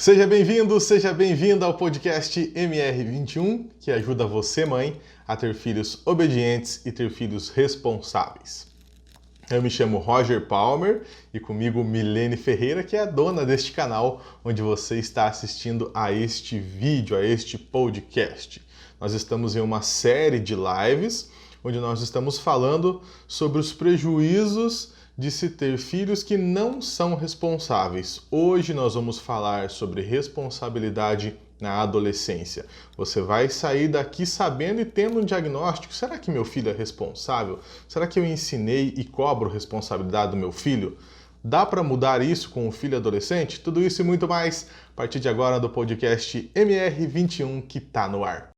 Seja bem-vinda ao podcast MR21, que ajuda você, mãe, a ter filhos obedientes e ter filhos responsáveis. Eu me chamo Roger Palmer e comigo Milene Ferreira, que é a dona deste canal onde você está assistindo a este vídeo, a este podcast. Nós estamos em uma série de lives onde nós estamos falando sobre os prejuízos de se ter filhos que não são responsáveis. Hoje nós vamos falar sobre responsabilidade na adolescência. Você vai sair daqui sabendo e tendo um diagnóstico. Será que meu filho é responsável? Será que eu ensinei e cobro responsabilidade do meu filho? Dá para mudar isso com o filho adolescente? Tudo isso e muito mais a partir de agora do podcast MR21 que está no ar.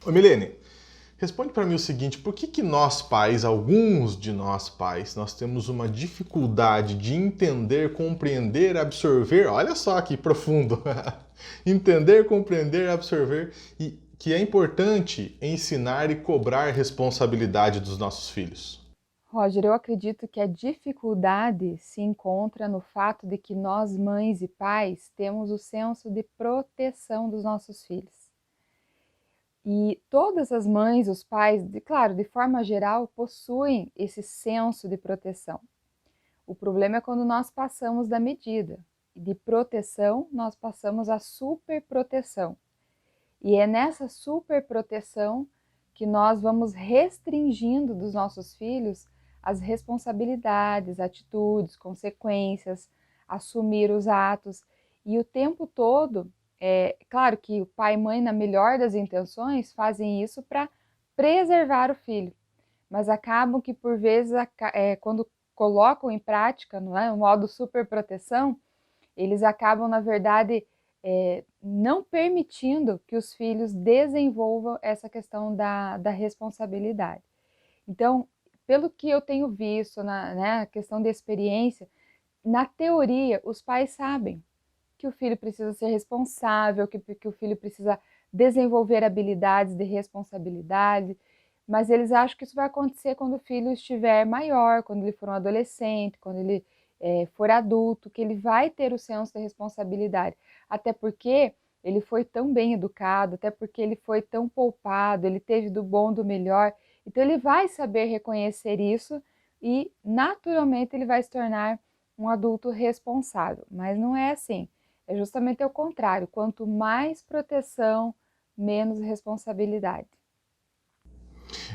Ô Milene, responde para mim o seguinte, por que nós pais, alguns de nós pais, nós temos uma dificuldade de entender, compreender, absorver, olha só que profundo, entender, compreender, absorver, e que é importante ensinar e cobrar responsabilidade dos nossos filhos? Roger, eu acredito que a dificuldade se encontra no fato de que nós, mães e pais, temos o senso de proteção dos nossos filhos. E todas as mães, os pais, claro, de forma geral, possuem esse senso de proteção. O problema é quando nós passamos da medida. De proteção, nós passamos a superproteção. E é nessa superproteção que nós vamos restringindo dos nossos filhos as responsabilidades, atitudes, consequências, assumir os atos. E o tempo todo, claro que o pai e mãe, na melhor das intenções, fazem isso para preservar o filho, mas acabam que, por vezes, quando colocam em prática, não é, o modo superproteção, eles acabam, na verdade, não permitindo que os filhos desenvolvam essa questão da responsabilidade. Então, pelo que eu tenho visto na questão de experiência, na teoria, os pais sabem que o filho precisa ser responsável, que o filho precisa desenvolver habilidades de responsabilidade, mas eles acham que isso vai acontecer quando o filho estiver maior, quando ele for um adolescente, quando ele for adulto, que ele vai ter o senso de responsabilidade. Até porque ele foi tão bem educado, até porque ele foi tão poupado, ele teve do bom, do melhor. Então ele vai saber reconhecer isso e naturalmente ele vai se tornar um adulto responsável. Mas não é assim. É justamente o contrário. Quanto mais proteção, menos responsabilidade.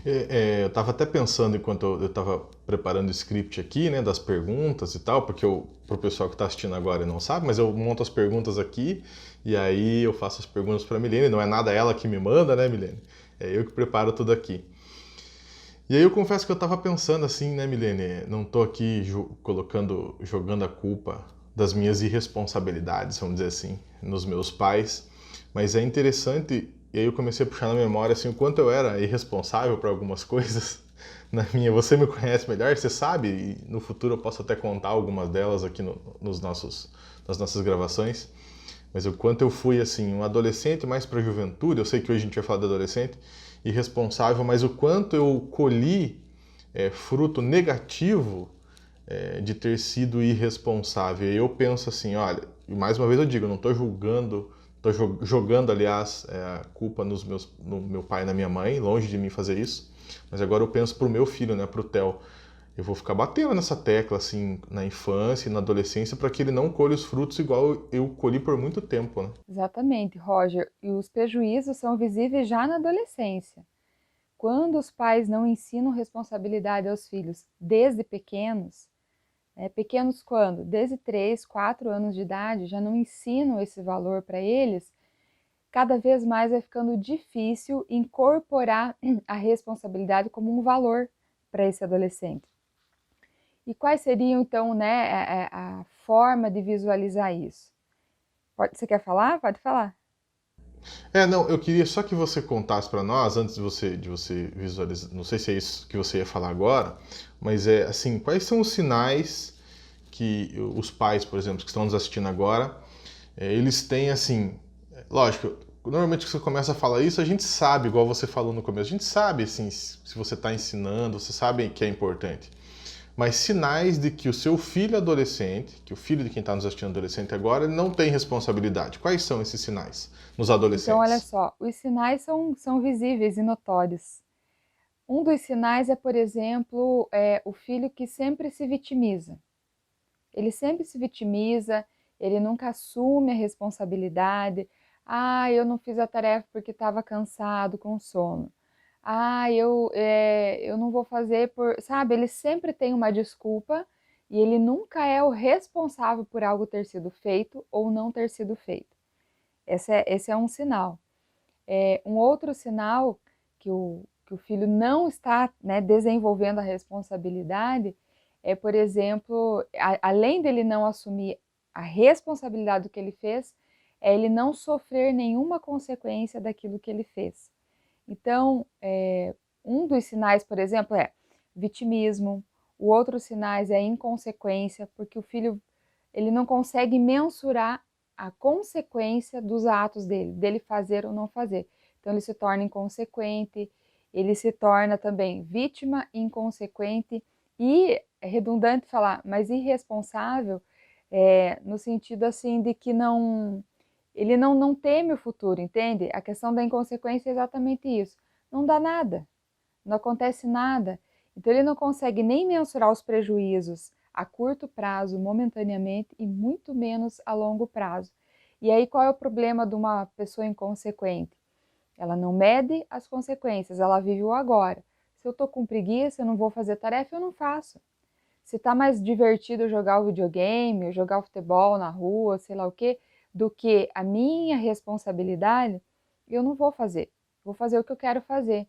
Eu estava até pensando enquanto eu estava preparando o script aqui, né, das perguntas e tal, porque para o pessoal que está assistindo agora e não sabe, mas eu monto as perguntas aqui e aí eu faço as perguntas para a Milene, não é nada ela que me manda, né, Milene? É eu que preparo tudo aqui. E aí eu confesso que eu estava pensando assim, né, Milene, não estou aqui jogando a culpa das minhas irresponsabilidades, vamos dizer assim, nos meus pais, mas é interessante. E aí eu comecei a puxar na memória assim, o quanto eu era irresponsável para algumas coisas na minha. Você me conhece melhor, você sabe, e no futuro eu posso até contar algumas delas aqui nas nossas gravações. Mas o quanto eu fui assim, um adolescente mais para a juventude, eu sei que hoje a gente vai falar de adolescente, irresponsável, mas o quanto eu colhi fruto negativo de ter sido irresponsável. E eu penso assim, olha, e mais uma vez eu digo, eu não estou julgando. Estou jogando, aliás, a culpa no meu pai e na minha mãe, longe de mim fazer isso. Mas agora eu penso pro meu filho, né, pro Theo. Eu vou ficar batendo nessa tecla, assim, na infância e na adolescência, para que ele não colhe os frutos igual eu colhi por muito tempo, né? Exatamente, Roger. E os prejuízos são visíveis já na adolescência. Quando os pais não ensinam responsabilidade aos filhos desde pequenos, pequenos quando? Desde 3, 4 anos de idade, já não ensinam esse valor para eles, cada vez mais vai ficando difícil incorporar a responsabilidade como um valor para esse adolescente. E quais seriam, então, né, a forma de visualizar isso? Você quer falar? Pode falar. Não, eu queria só que você contasse para nós, antes de você visualizar, não sei se é isso que você ia falar agora, mas assim, quais são os sinais que os pais, por exemplo, que estão nos assistindo agora, eles têm assim, lógico, normalmente que você começa a falar isso, a gente sabe, igual você falou no começo, a gente sabe assim, se você está ensinando, você sabe que é importante. mas sinais de que o seu filho adolescente, que o filho de quem está nos assistindo adolescente agora, ele não tem responsabilidade. Quais são esses sinais nos Então, olha adolescentes? só, os sinais são visíveis e notórios. Um dos sinais é, por exemplo, o filho que sempre se vitimiza. Ele sempre se vitimiza, ele nunca assume a responsabilidade. Ah, eu não fiz a tarefa porque estava cansado, com sono. Ah, eu não vou fazer por... Sabe, ele sempre tem uma desculpa e ele nunca é o responsável por algo ter sido feito ou não ter sido feito. Esse é um sinal. Um outro sinal que o filho não está, né, desenvolvendo a responsabilidade é, por exemplo, além dele não assumir a responsabilidade do que ele fez, é ele não sofrer nenhuma consequência daquilo que ele fez. Então, um dos sinais, por exemplo, é vitimismo, o outro sinais é inconsequência, porque o filho ele não consegue mensurar a consequência dos atos dele fazer ou não fazer. Então, ele se torna inconsequente, ele se torna também vítima, inconsequente e é redundante falar, mas irresponsável, no sentido assim de que ele não teme o futuro, entende? A questão da inconsequência é exatamente isso. Não dá nada, não acontece nada. Então ele não consegue nem mensurar os prejuízos a curto prazo, momentaneamente, e muito menos a longo prazo. E aí qual é o problema de uma pessoa inconsequente? Ela não mede as consequências, ela vive o agora. Se eu estou com preguiça, eu não vou fazer tarefa, eu não faço. Se está mais divertido jogar o videogame, jogar o futebol na rua, sei lá o quê, do que a minha responsabilidade, eu não vou fazer. Vou fazer o que eu quero fazer.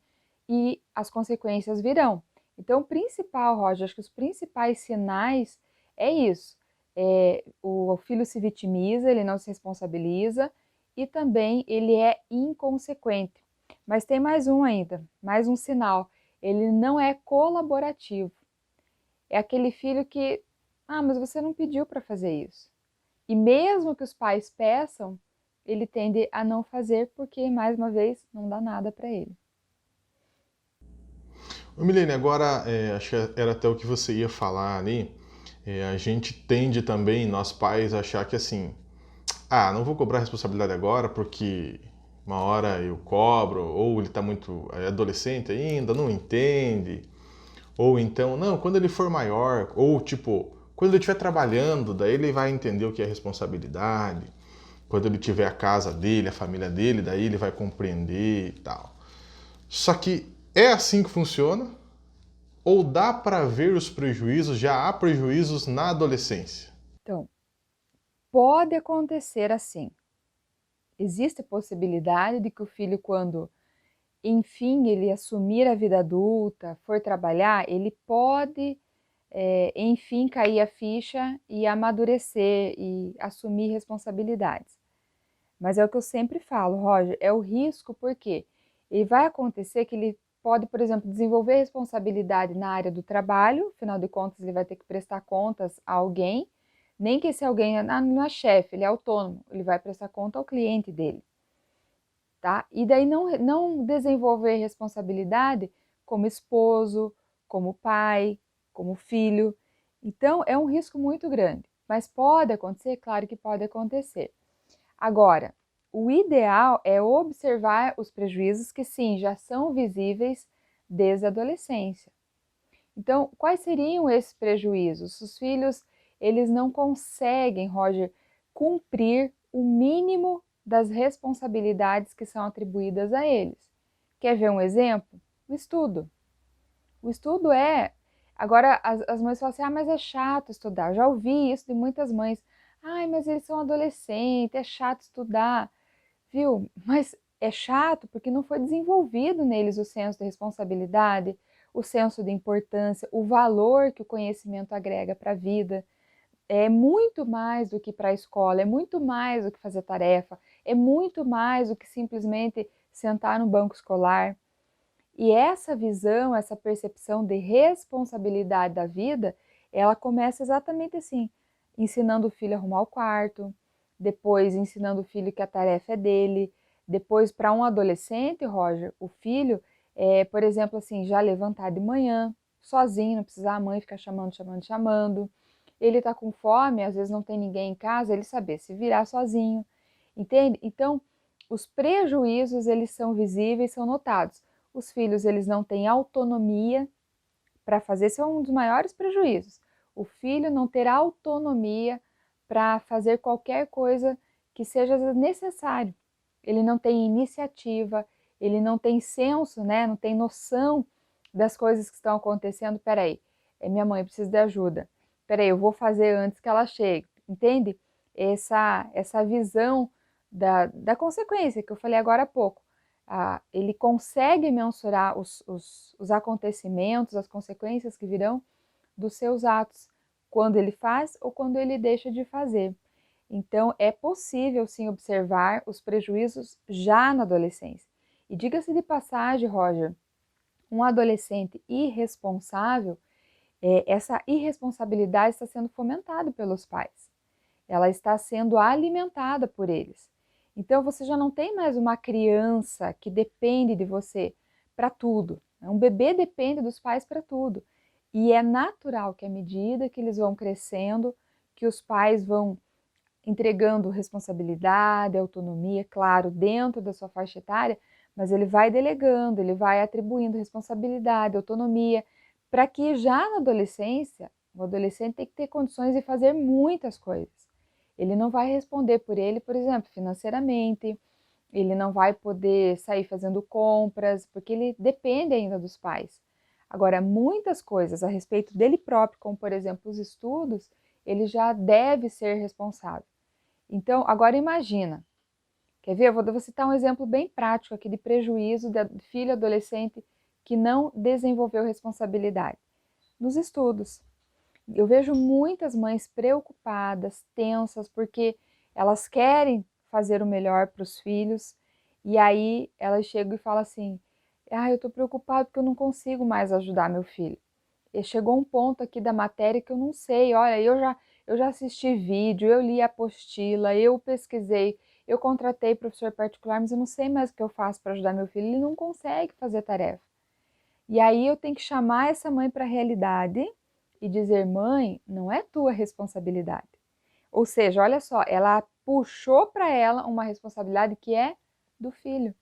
E as consequências virão. Então, o principal, Roger, acho que os principais sinais é isso. O filho se vitimiza, ele não se responsabiliza e também ele é inconsequente. Mas tem mais um ainda, mais um sinal. Ele não é colaborativo. É aquele filho que, mas você não pediu para fazer isso. E mesmo que os pais peçam, ele tende a não fazer porque, mais uma vez, não dá nada para ele. Ô Milene, agora acho que era até o que você ia falar ali. A gente tende também, nós pais, a achar que assim, não vou cobrar responsabilidade agora porque uma hora eu cobro, ou ele está muito adolescente ainda, não entende, ou então, não, quando ele for maior, ou tipo, quando ele estiver trabalhando, daí ele vai entender o que é responsabilidade, quando ele tiver a casa dele, a família dele, daí ele vai compreender e tal. Só que é assim que funciona? Ou dá para ver os prejuízos, já há prejuízos na adolescência? Então, pode acontecer assim. Existe a possibilidade de que o filho, quando enfim ele assumir a vida adulta, for trabalhar, ele pode, enfim, cair a ficha e amadurecer e assumir responsabilidades. Mas é o que eu sempre falo, Roger, é o risco porque ele vai acontecer que ele pode, por exemplo, desenvolver responsabilidade na área do trabalho, afinal de contas ele vai ter que prestar contas a alguém, nem que esse alguém não é chefe, ele é autônomo, ele vai prestar conta ao cliente dele, tá? E daí não desenvolver responsabilidade como esposo, como pai, como filho. Então é um risco muito grande, mas pode acontecer, claro que pode acontecer. Agora, o ideal é observar os prejuízos que sim, já são visíveis desde a adolescência. Então, quais seriam esses prejuízos? Os filhos, eles não conseguem, Roger, cumprir o mínimo das responsabilidades que são atribuídas a eles. Quer ver um exemplo? O estudo. O estudo Agora, as mães falam assim, mas é chato estudar. Eu já ouvi isso de muitas mães. Ai, mas eles são adolescentes, é chato estudar. Viu? Mas é chato porque não foi desenvolvido neles o senso de responsabilidade, o senso de importância, o valor que o conhecimento agrega para a vida. É muito mais do que para a escola, é muito mais do que fazer tarefa, é muito mais do que simplesmente sentar no banco escolar. E essa visão, essa percepção de responsabilidade da vida, ela começa exatamente assim, ensinando o filho a arrumar o quarto, depois ensinando o filho que a tarefa é dele, depois para um adolescente, Roger, o filho, por exemplo, assim, já levantar de manhã, sozinho, não precisa a mãe ficar chamando. Ele tá com fome, às vezes não tem ninguém em casa, ele saber se virar sozinho, entende? Então, os prejuízos, eles são visíveis, são notados. Os filhos, eles não têm autonomia para fazer, esse é um dos maiores prejuízos. O filho não ter autonomia para fazer qualquer coisa que seja necessário. Ele não tem iniciativa, ele não tem senso, né? Não tem noção das coisas que estão acontecendo. Peraí, minha mãe precisa de ajuda. Peraí, eu vou fazer antes que ela chegue. Entende? Essa visão da consequência que eu falei agora há pouco. Ele consegue mensurar os acontecimentos, as consequências que virão dos seus atos, quando ele faz ou quando ele deixa de fazer. Então, é possível sim observar os prejuízos já na adolescência. E diga-se de passagem, Roger, um adolescente irresponsável, essa irresponsabilidade está sendo fomentada pelos pais. Ela está sendo alimentada por eles. Então, você já não tem mais uma criança que depende de você para tudo. Um bebê depende dos pais para tudo. E é natural que à medida que eles vão crescendo, que os pais vão entregando responsabilidade, autonomia, claro, dentro da sua faixa etária, mas ele vai delegando, ele vai atribuindo responsabilidade, autonomia, para que já na adolescência, o adolescente tem que ter condições de fazer muitas coisas. Ele não vai responder por ele, por exemplo, financeiramente, ele não vai poder sair fazendo compras, porque ele depende ainda dos pais. Agora, muitas coisas a respeito dele próprio, como por exemplo os estudos, ele já deve ser responsável. Então, agora imagina, quer ver? Eu vou citar um exemplo bem prático aqui de prejuízo de filho adolescente que não desenvolveu responsabilidade. Nos estudos, eu vejo muitas mães preocupadas, tensas, porque elas querem fazer o melhor para os filhos e aí elas chegam e falam assim, eu estou preocupada porque eu não consigo mais ajudar meu filho. E chegou um ponto aqui da matéria que eu não sei, olha, eu já assisti vídeo, eu li a apostila, eu pesquisei, eu contratei professor particular, mas eu não sei mais o que eu faço para ajudar meu filho, ele não consegue fazer tarefa. E aí eu tenho que chamar essa mãe para a realidade e dizer, mãe, não é tua responsabilidade. Ou seja, olha só, ela puxou para ela uma responsabilidade que é do filho.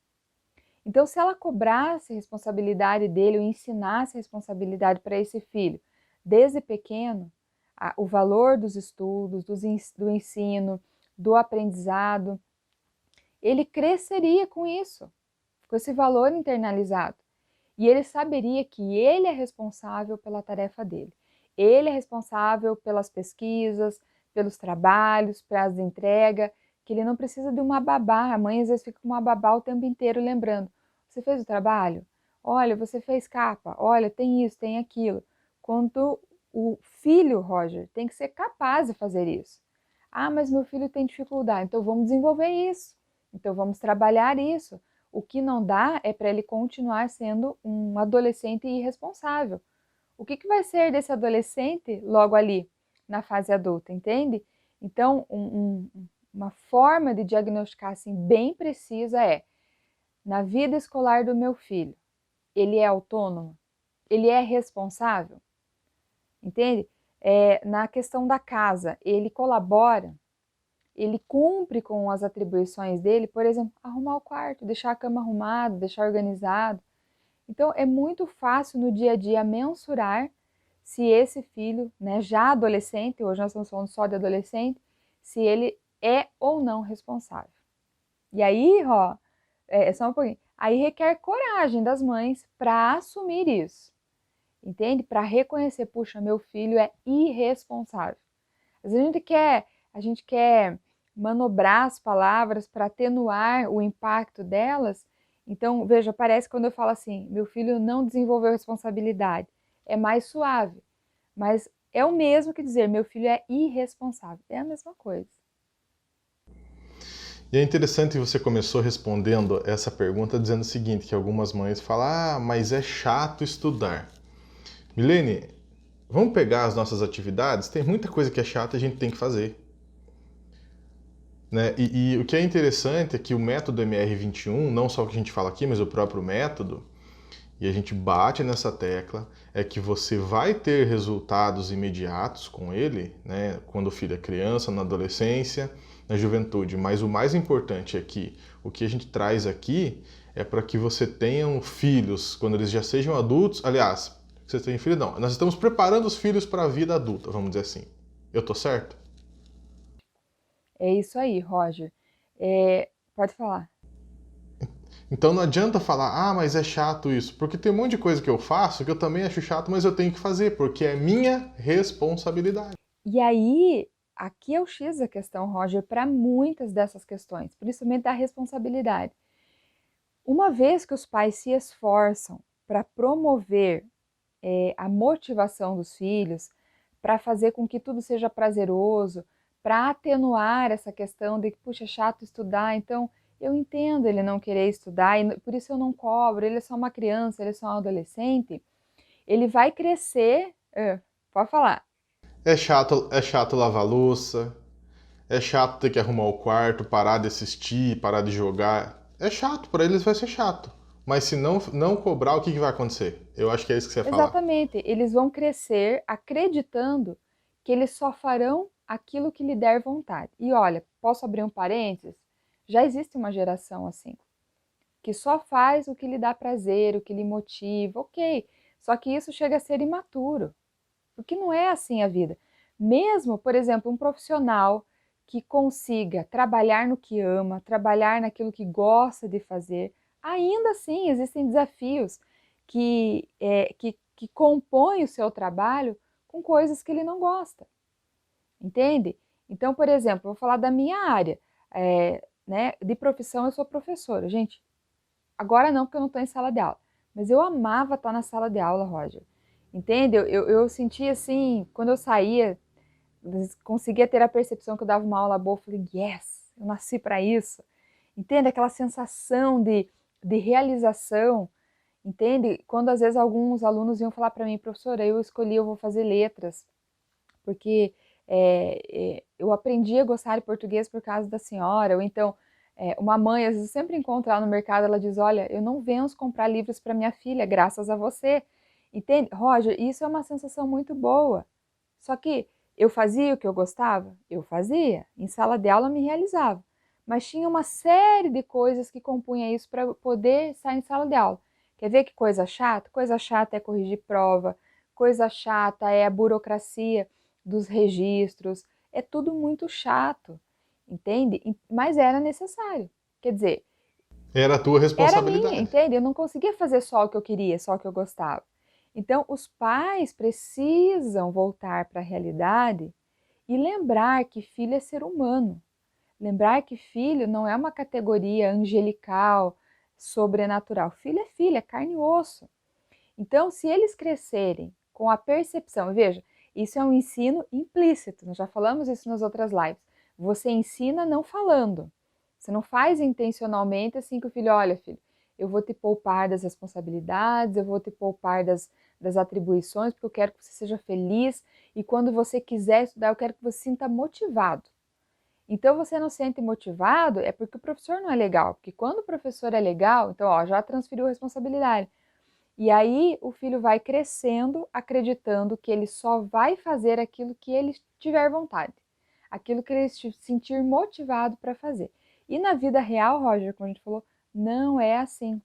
Então, se ela cobrasse a responsabilidade dele, ou ensinasse a responsabilidade para esse filho, desde pequeno, o valor dos estudos, do ensino, do aprendizado, ele cresceria com isso, com esse valor internalizado. E ele saberia que ele é responsável pela tarefa dele. Ele é responsável pelas pesquisas, pelos trabalhos, prazos de entrega, que ele não precisa de uma babá. A mãe às vezes fica com uma babá o tempo inteiro lembrando. Você fez o trabalho? Olha, você fez capa. Olha, tem isso, tem aquilo. Quanto o filho, Roger, tem que ser capaz de fazer isso. Mas meu filho tem dificuldade. Então vamos desenvolver isso. Então vamos trabalhar isso. O que não dá é para ele continuar sendo um adolescente irresponsável. O que vai ser desse adolescente logo ali, na fase adulta, entende? Então, uma forma de diagnosticar assim, bem precisa é, na vida escolar do meu filho, ele é autônomo? Ele é responsável? Entende? Na questão da casa, ele colabora? Ele cumpre com as atribuições dele, por exemplo, arrumar o quarto, deixar a cama arrumada, deixar organizado. Então, é muito fácil no dia a dia mensurar se esse filho, né, já adolescente, hoje nós estamos falando só de adolescente, se ele é ou não responsável. E aí, só um pouquinho, aí requer coragem das mães para assumir isso, entende? Para reconhecer, puxa, meu filho é irresponsável. Às vezes a gente quer manobrar as palavras para atenuar o impacto delas. Então, veja, parece quando eu falo assim, meu filho não desenvolveu responsabilidade, é mais suave, mas é o mesmo que dizer, meu filho é irresponsável, é a mesma coisa. E é interessante que você começou respondendo essa pergunta dizendo o seguinte, que algumas mães falam, mas é chato estudar. Milene, vamos pegar as nossas atividades? Tem muita coisa que é chata e a gente tem que fazer. Né? E o que é interessante é que o método MR21, não só o que a gente fala aqui, mas o próprio método, e a gente bate nessa tecla, é que você vai ter resultados imediatos com ele, né, quando o filho é criança, na adolescência, na juventude. Mas o mais importante é que o que a gente traz aqui é para que você tenha filhos quando eles já sejam adultos. Aliás, você tem filho? Não. Nós estamos preparando os filhos para a vida adulta, vamos dizer assim. Eu tô certo? É isso aí, Roger. Pode falar. Então não adianta falar, ah, mas é chato isso, porque tem um monte de coisa que eu faço que eu também acho chato, mas eu tenho que fazer, porque é minha responsabilidade. E aí, aqui é o X da questão, Roger, para muitas dessas questões, principalmente da responsabilidade. Uma vez que os pais se esforçam para promover a motivação dos filhos, para fazer com que tudo seja prazeroso, para atenuar essa questão de que, puxa, é chato estudar, então eu entendo ele não querer estudar, e por isso eu não cobro, ele é só uma criança, ele é só um adolescente, ele vai crescer. Pode falar. É chato lavar louça, é chato ter que arrumar o quarto, parar de assistir, parar de jogar. É chato, para eles vai ser chato. Mas se não cobrar, o que vai acontecer? Eu acho que é isso que você ia falar. Exatamente, eles vão crescer acreditando que eles só farão aquilo que lhe der vontade. E olha, posso abrir um parênteses? Já existe uma geração assim, que só faz o que lhe dá prazer, o que lhe motiva, ok. Só que isso chega a ser imaturo, porque não é assim a vida. Mesmo, por exemplo, um profissional que consiga trabalhar no que ama, trabalhar naquilo que gosta de fazer, ainda assim existem desafios que compõem o seu trabalho com coisas que ele não gosta, entende? Então, por exemplo, vou falar da minha área, né, de profissão eu sou professora. Gente, agora não, porque eu não estou em sala de aula. Mas eu amava estar na sala de aula, Roger. Entende? Eu sentia assim, quando eu saía, conseguia ter a percepção que eu dava uma aula boa, eu falei, yes, eu nasci para isso. Entende? Aquela sensação de realização. Entende? Quando às vezes alguns alunos iam falar para mim, professora, eu escolhi, eu vou fazer letras, porque eu aprendi a gostar de português por causa da senhora, ou então uma mãe, às vezes sempre encontra lá no mercado, ela diz, olha, eu não venho comprar livros para minha filha, graças a você. Entende? Roger, isso é uma sensação muito boa. Só que eu fazia o que eu gostava? Eu fazia. Em sala de aula me realizava. Mas tinha uma série de coisas que compunha isso para poder estar em sala de aula. Quer ver que coisa chata? Coisa chata é corrigir prova, coisa chata é a burocracia dos registros, é tudo muito chato, entende? Mas era necessário. Quer dizer, Era a tua era minha, responsabilidade. entende? Eu não conseguia fazer só o que eu queria, só o que eu gostava. Então, os pais precisam voltar para a realidade e lembrar que filho é ser humano. Lembrar que filho não é uma categoria angelical, sobrenatural. Filho é carne e osso. Então, se eles crescerem com a percepção, veja, isso é um ensino implícito, nós já falamos isso nas outras lives. Você ensina não falando. Você não faz intencionalmente assim que o filho, olha, filho, eu vou te poupar das responsabilidades, eu vou te poupar das atribuições, porque eu quero que você seja feliz e quando você quiser estudar, eu quero que você se sinta motivado. Então, você não se sente motivado é porque o professor não é legal, porque quando o professor é legal, então, ó, já transferiu responsabilidade. E aí o filho vai crescendo acreditando que ele só vai fazer aquilo que ele tiver vontade, aquilo que ele se sentir motivado para fazer. E na vida real, Roger, como a gente falou, não é assim.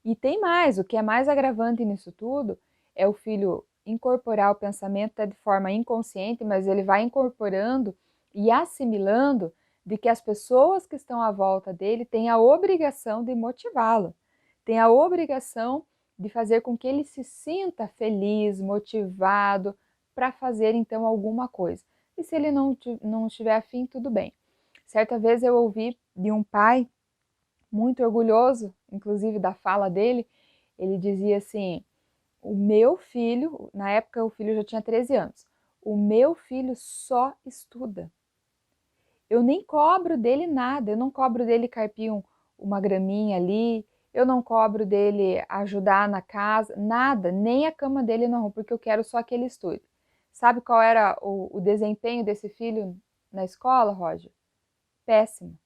E tem mais, o que é mais agravante nisso tudo é o filho incorporar o pensamento até de forma inconsciente, mas ele vai incorporando e assimilando de que as pessoas que estão à volta dele têm a obrigação de motivá-lo, têm a obrigação de fazer com que ele se sinta feliz, motivado para fazer então alguma coisa. E se ele não estiver afim, tudo bem. Certa vez eu ouvi de um pai muito orgulhoso, inclusive da fala dele, ele dizia assim: o meu filho, na época o filho já tinha 13 anos, o meu filho só estuda. Eu nem cobro dele nada, eu não cobro dele carpir uma graminha ali, eu não cobro dele ajudar na casa, nada, nem a cama dele não, porque eu quero só que ele estude. Sabe qual era o desempenho desse filho na escola, Roger? Péssimo.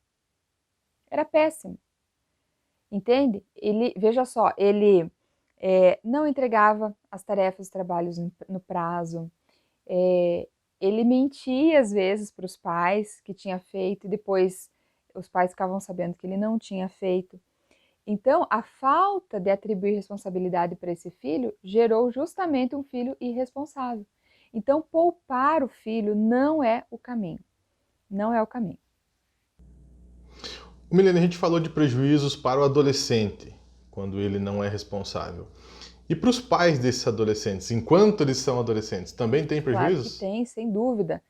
Era péssimo. Entende? Ele, veja só, ele não entregava as tarefas, os trabalhos no prazo, ele mentia às vezes para os pais que tinha feito e depois os pais ficavam sabendo que ele não tinha feito. Então, a falta de atribuir responsabilidade para esse filho gerou justamente um filho irresponsável. Então, poupar o filho não é o caminho. Não é o caminho. Milene, a gente falou de prejuízos para o adolescente, quando ele não é responsável. E para os pais desses adolescentes, enquanto eles são adolescentes, também tem Claro que prejuízos? tem, sem dúvida,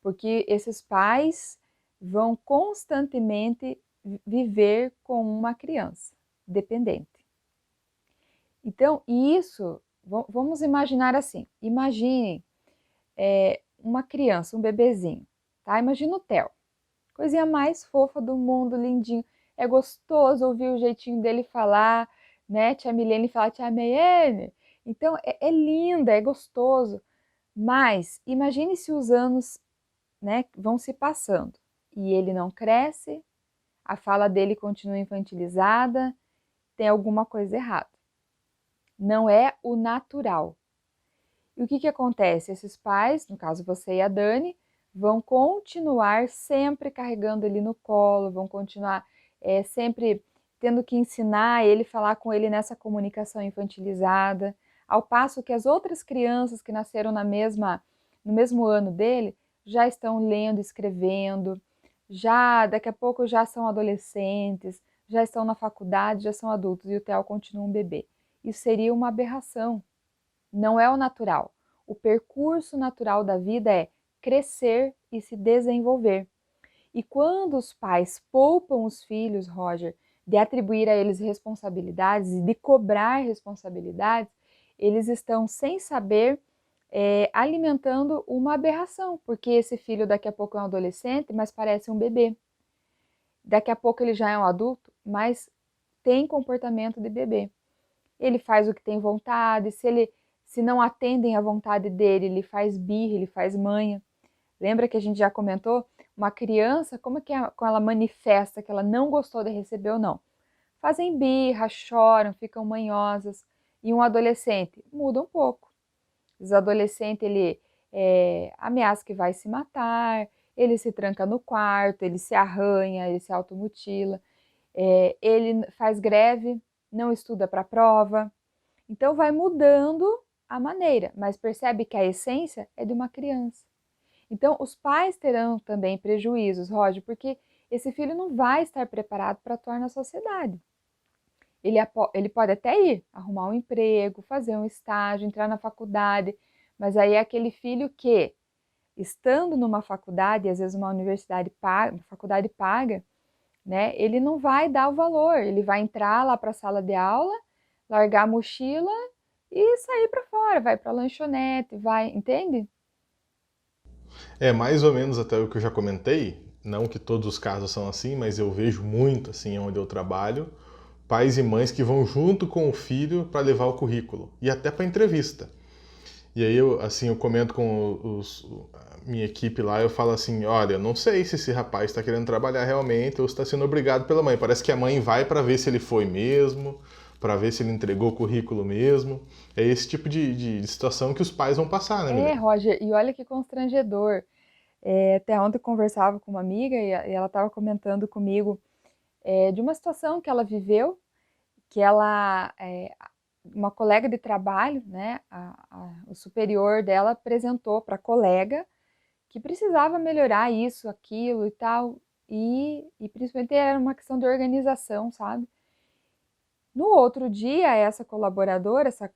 porque esses pais vão constantemente viver com uma criança dependente. Então, isso, vamos imaginar assim, imaginem uma criança, um bebezinho, tá? Imagina o Theo, coisinha mais fofa do mundo, lindinho. É gostoso ouvir o jeitinho dele falar, né? Tia Milene fala, tia Meiene. Então, é linda, é gostoso. Mas, imagine se os anos, né, vão se passando e ele não cresce, a fala dele continua infantilizada, tem alguma coisa errada. Não é o natural. E o que acontece? Esses pais, no caso você e a Dani, vão continuar sempre carregando ele no colo, vão continuar sempre tendo que ensinar ele, falar com ele nessa comunicação infantilizada, ao passo que as outras crianças que nasceram no mesmo ano dele já estão lendo, escrevendo, já daqui a pouco já são adolescentes, já estão na faculdade, já são adultos e o Theo continua um bebê. Isso seria uma aberração. Não é o natural. O percurso natural da vida é crescer e se desenvolver. E quando os pais poupam os filhos, Roger, de atribuir a eles responsabilidades e de cobrar responsabilidades, eles estão, sem saber, alimentando uma aberração, porque esse filho daqui a pouco é um adolescente, mas parece um bebê. Daqui a pouco ele já é um adulto, mas tem comportamento de bebê. Ele faz o que tem vontade, se não atendem à vontade dele, ele faz birra, ele faz manha. Lembra que a gente já comentou? Uma criança, como que ela manifesta que ela não gostou de receber ou não? Fazem birra, choram, ficam manhosas. E um adolescente muda um pouco. Os adolescentes, ele ameaça que vai se matar, ele se tranca no quarto, ele se arranha, ele se automutila, ele faz greve, não estuda para a prova. Então vai mudando a maneira, mas percebe que a essência é de uma criança. Então os pais terão também prejuízos, Roger, porque esse filho não vai estar preparado para atuar na sociedade. Ele pode até ir, arrumar um emprego, fazer um estágio, entrar na faculdade, mas aí é aquele filho que, estando numa faculdade, às vezes uma universidade paga, uma faculdade paga, né, ele não vai dar o valor, ele vai entrar lá para a sala de aula, largar a mochila e sair para fora, vai para a lanchonete, vai, entende? É mais ou menos até o que eu já comentei, não que todos os casos são assim, mas eu vejo muito assim onde eu trabalho, pais e mães que vão junto com o filho para levar o currículo e até para entrevista. E aí eu comento com a minha equipe lá, eu falo assim, olha, não sei se esse rapaz está querendo trabalhar realmente ou está sendo obrigado pela mãe. Parece que a mãe vai para ver se ele foi mesmo, para ver se ele entregou o currículo mesmo. É esse tipo de situação que os pais vão passar, né, Milene? Roger, e olha que constrangedor. Até ontem eu conversava com uma amiga e ela estava comentando comigo de uma situação que ela viveu, que uma colega de trabalho, né, o superior dela apresentou para a colega que precisava melhorar isso, aquilo e tal, e principalmente era uma questão de organização, sabe? No outro dia, essa colaboradora, essa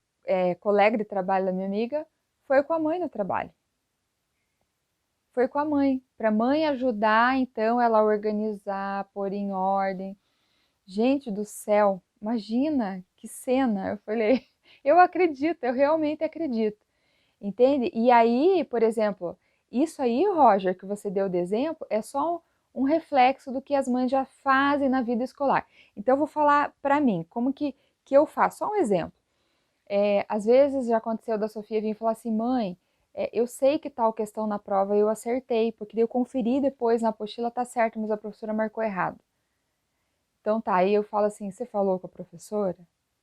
colega de trabalho da minha amiga, foi com a mãe no trabalho. Foi com a mãe, para a mãe ajudar, então, ela a organizar, pôr em ordem. Gente do céu, imagina que cena! Eu falei, eu acredito, eu realmente acredito, entende? E aí, por exemplo, isso aí, Roger, que você deu de exemplo, é só um reflexo do que as mães já fazem na vida escolar. Então, eu vou falar para mim, como que eu faço, só um exemplo. Às vezes já aconteceu da Sofia vir falar assim, mãe, eu sei que tal questão na prova eu acertei, porque eu conferi depois na apostila, tá certo, mas a professora marcou errado. Então tá, aí eu falo assim, você falou com a professora?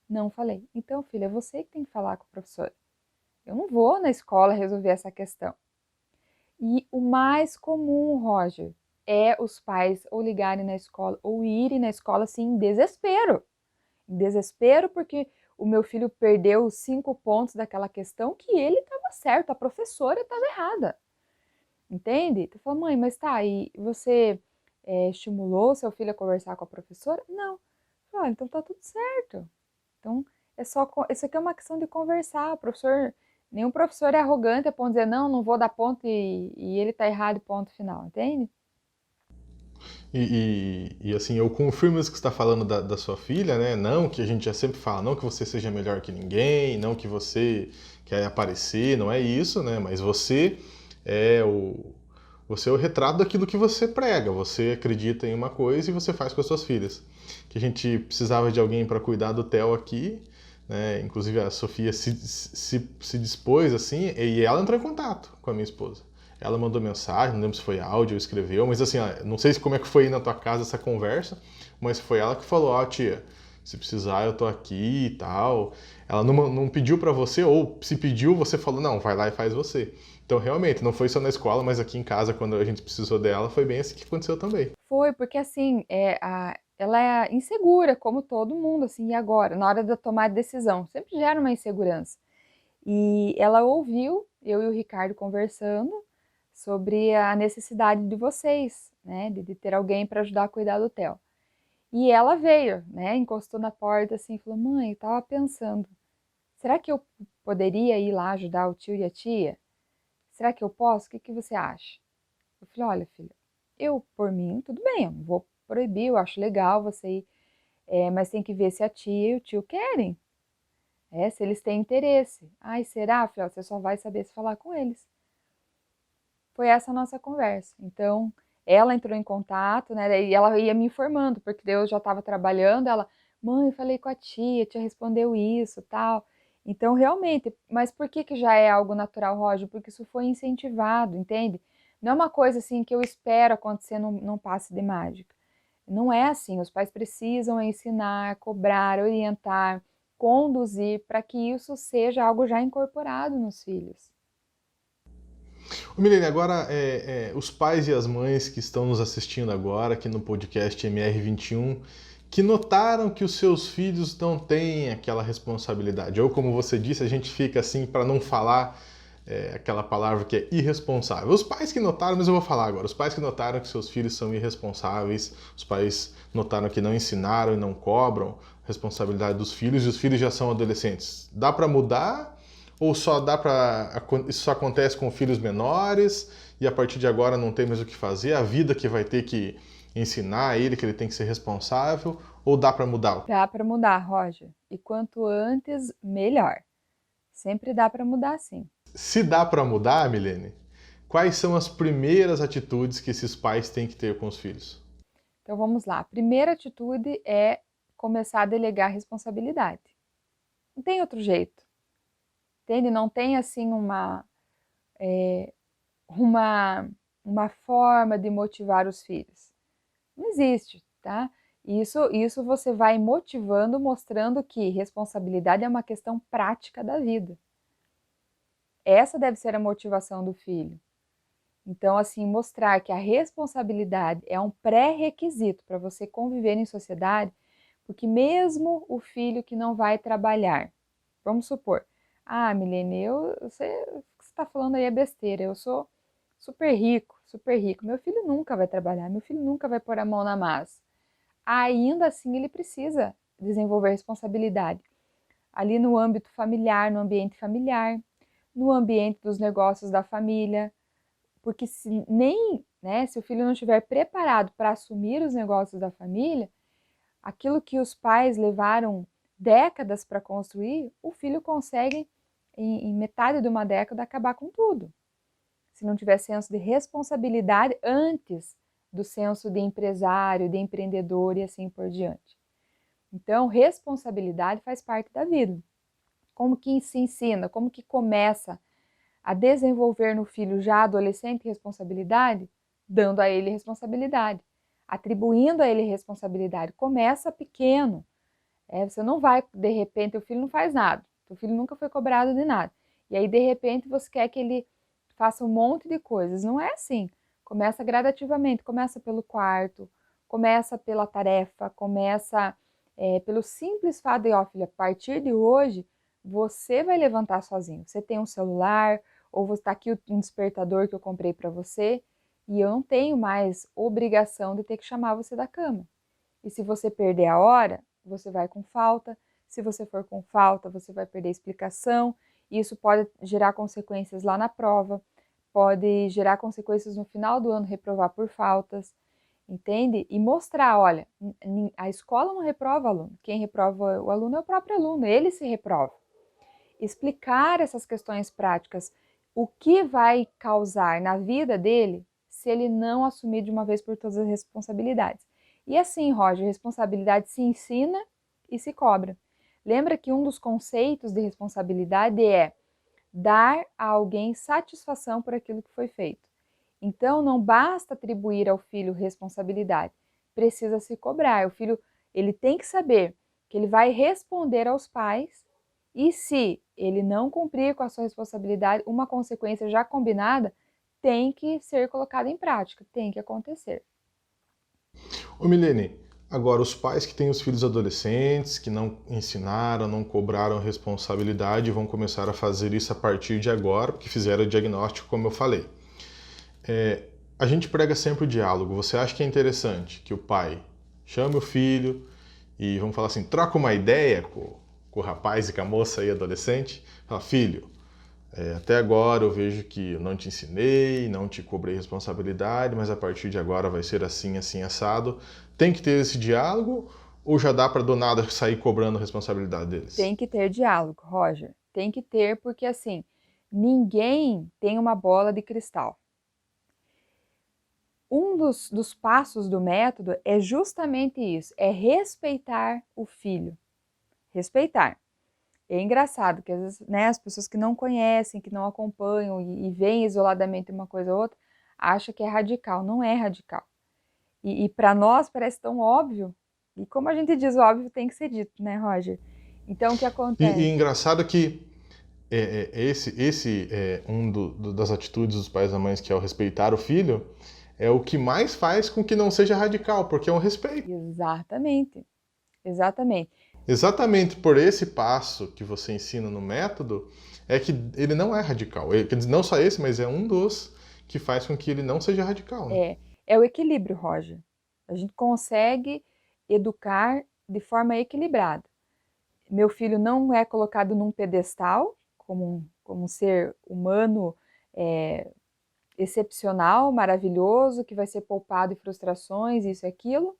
Não falei. Então, filha, é você que tem que falar com a professora. Eu não vou na escola resolver essa questão. E o mais comum, Roger, é os pais ou ligarem na escola ou irem na escola assim em desespero. Em desespero porque o meu filho perdeu os 5 pontos daquela questão que ele estava certo, a professora estava errada. Entende? Tu fala, mãe, mas tá, e você estimulou seu filho a conversar com a professora? Não. Fala, então tá tudo certo. Então, isso aqui é uma questão de conversar. O professor, nenhum professor é arrogante a ponto de dizer, não, não vou dar ponto e ele tá errado, ponto final, entende? Assim, eu confirmo isso que você está falando da sua filha, né? Não que a gente já sempre fala, não que você seja melhor que ninguém, não que você quer aparecer, não é isso, né? Mas é o, você é o retrato daquilo que você prega. Você acredita em uma coisa e você faz com as suas filhas. Que a gente precisava de alguém para cuidar do Theo aqui, né? Inclusive a Sofia se dispôs assim e ela entrou em contato com a minha esposa. Ela mandou mensagem, não lembro se foi áudio ou escreveu, mas assim, não sei como é que foi aí na tua casa essa conversa, mas foi ela que falou, ó, tia, se precisar eu tô aqui e tal. Ela não pediu para você, ou se pediu, você falou, não, vai lá e faz você. Então, realmente, não foi só na escola, mas aqui em casa, quando a gente precisou dela, foi bem assim que aconteceu também. Foi, porque assim, ela é insegura, como todo mundo, assim, e agora, na hora da tomar decisão, sempre gera uma insegurança. E ela ouviu eu e o Ricardo conversando sobre a necessidade de vocês, né, de ter alguém para ajudar a cuidar do Theo. E ela veio, né, encostou na porta assim e falou: mãe, eu tava pensando, será que eu poderia ir lá ajudar o tio e a tia? Será que eu posso? O que você acha? Eu falei: olha, filha, eu por mim, tudo bem, eu não vou proibir, eu acho legal você ir, mas tem que ver se a tia e o tio querem, se eles têm interesse. Ai, será, filha? Você só vai saber se falar com eles. Foi essa a nossa conversa. Então, ela entrou em contato, né? E ela ia me informando, porque eu já estava trabalhando. Ela, mãe, falei com a tia respondeu isso, tal. Então, realmente, mas por que já é algo natural, Roger? Porque isso foi incentivado, entende? Não é uma coisa assim que eu espero acontecer num passe de mágica. Não é assim. Os pais precisam ensinar, cobrar, orientar, conduzir para que isso seja algo já incorporado nos filhos. Ô, Milene, agora os pais e as mães que estão nos assistindo agora aqui no podcast MR21, que notaram que os seus filhos não têm aquela responsabilidade, ou como você disse, a gente fica assim para não falar aquela palavra que é irresponsável. Os pais que notaram, mas eu vou falar agora, os pais que notaram que seus filhos são irresponsáveis, os pais notaram que não ensinaram e não cobram responsabilidade dos filhos e os filhos já são adolescentes. Dá para mudar? Ou só dá para isso só acontece com filhos menores e a partir de agora não tem mais o que fazer, a vida que vai ter que ensinar ele que ele tem que ser responsável, ou dá para mudar? Dá para mudar, Roger. E quanto antes, melhor. Sempre dá para mudar, sim. Se dá para mudar, Milene, quais são as primeiras atitudes que esses pais têm que ter com os filhos? Então vamos lá. A primeira atitude é começar a delegar responsabilidade. Não tem outro jeito. Entende? Não tem assim uma, uma forma de motivar os filhos. Não existe, tá? Isso você vai motivando, mostrando que responsabilidade é uma questão prática da vida. Essa deve ser a motivação do filho. Então, assim, mostrar que a responsabilidade é um pré-requisito para você conviver em sociedade, porque mesmo o filho que não vai trabalhar, vamos supor, Milene, você, o que você está falando aí é besteira, eu sou super rico, super rico, meu filho nunca vai trabalhar, meu filho nunca vai pôr a mão na massa. Ainda assim, ele precisa desenvolver responsabilidade ali no âmbito familiar, no ambiente familiar, no ambiente dos negócios da família, porque se o filho não estiver preparado para assumir os negócios da família, aquilo que os pais levaram décadas para construir, o filho consegue, em metade de uma década, acabar com tudo. Se não tiver senso de responsabilidade antes do senso de empresário, de empreendedor e assim por diante. Então, responsabilidade faz parte da vida. Como que se ensina, como que começa a desenvolver no filho já adolescente responsabilidade? Dando a ele responsabilidade, atribuindo a ele responsabilidade. Começa pequeno, Você não vai, de repente, o filho não faz nada, o filho nunca foi cobrado de nada. E aí, de repente, você quer que ele faça um monte de coisas. Não é assim. Começa gradativamente, começa pelo quarto, começa pela tarefa, começa pelo simples fato de, ó, filho, a partir de hoje, você vai levantar sozinho. Você tem um celular, ou está aqui um despertador que eu comprei para você, e eu não tenho mais obrigação de ter que chamar você da cama. E se você perder a hora, você vai com falta. Se você for com falta, você vai perder a explicação. Isso pode gerar consequências lá na prova, pode gerar consequências no final do ano, reprovar por faltas, entende? E mostrar, olha, a escola não reprova o aluno. Quem reprova o aluno é o próprio aluno, ele se reprova. Explicar essas questões práticas, o que vai causar na vida dele se ele não assumir de uma vez por todas as responsabilidades. E assim, Roger, responsabilidade se ensina e se cobra. Lembra que um dos conceitos de responsabilidade é dar a alguém satisfação por aquilo que foi feito. Então, não basta atribuir ao filho responsabilidade, precisa se cobrar. O filho, ele tem que saber que ele vai responder aos pais e se ele não cumprir com a sua responsabilidade, uma consequência já combinada tem que ser colocada em prática, tem que acontecer. Ô Milene, agora os pais que têm os filhos adolescentes, que não ensinaram, não cobraram responsabilidade, vão começar a fazer isso a partir de agora, porque fizeram o diagnóstico, como eu falei. A gente prega sempre o diálogo. Você acha que é interessante que o pai chame o filho e, vamos falar assim, troca uma ideia com o rapaz e com a moça aí, adolescente? Fala, filho, até agora eu vejo que eu não te ensinei, não te cobrei responsabilidade, mas a partir de agora vai ser assim, assim, assado. Tem que ter esse diálogo ou já dá para do nada sair cobrando a responsabilidade deles? Tem que ter diálogo, Roger. Tem que ter, porque assim, ninguém tem uma bola de cristal. Um dos passos do método é justamente isso, é respeitar o filho. Respeitar. É engraçado que às vezes, né, as pessoas que não conhecem, que não acompanham e veem isoladamente uma coisa ou outra, acham que é radical. Não é radical. E para nós parece tão óbvio. E como a gente diz, o óbvio tem que ser dito, né, Roger? Então, o que E acontece? engraçado que esse é das atitudes dos pais e das mães, que é o respeitar o filho, é o que mais faz com que não seja radical, porque é um respeito. Exatamente, exatamente. Exatamente por esse passo que você ensina no método, é que ele não é radical. Quer dizer, não só esse, mas é um dos que faz com que ele não seja radical, né? É o equilíbrio, Roger. A gente consegue educar de forma equilibrada. Meu filho não é colocado num pedestal, como um ser humano excepcional, maravilhoso, que vai ser poupado de frustrações, isso e aquilo.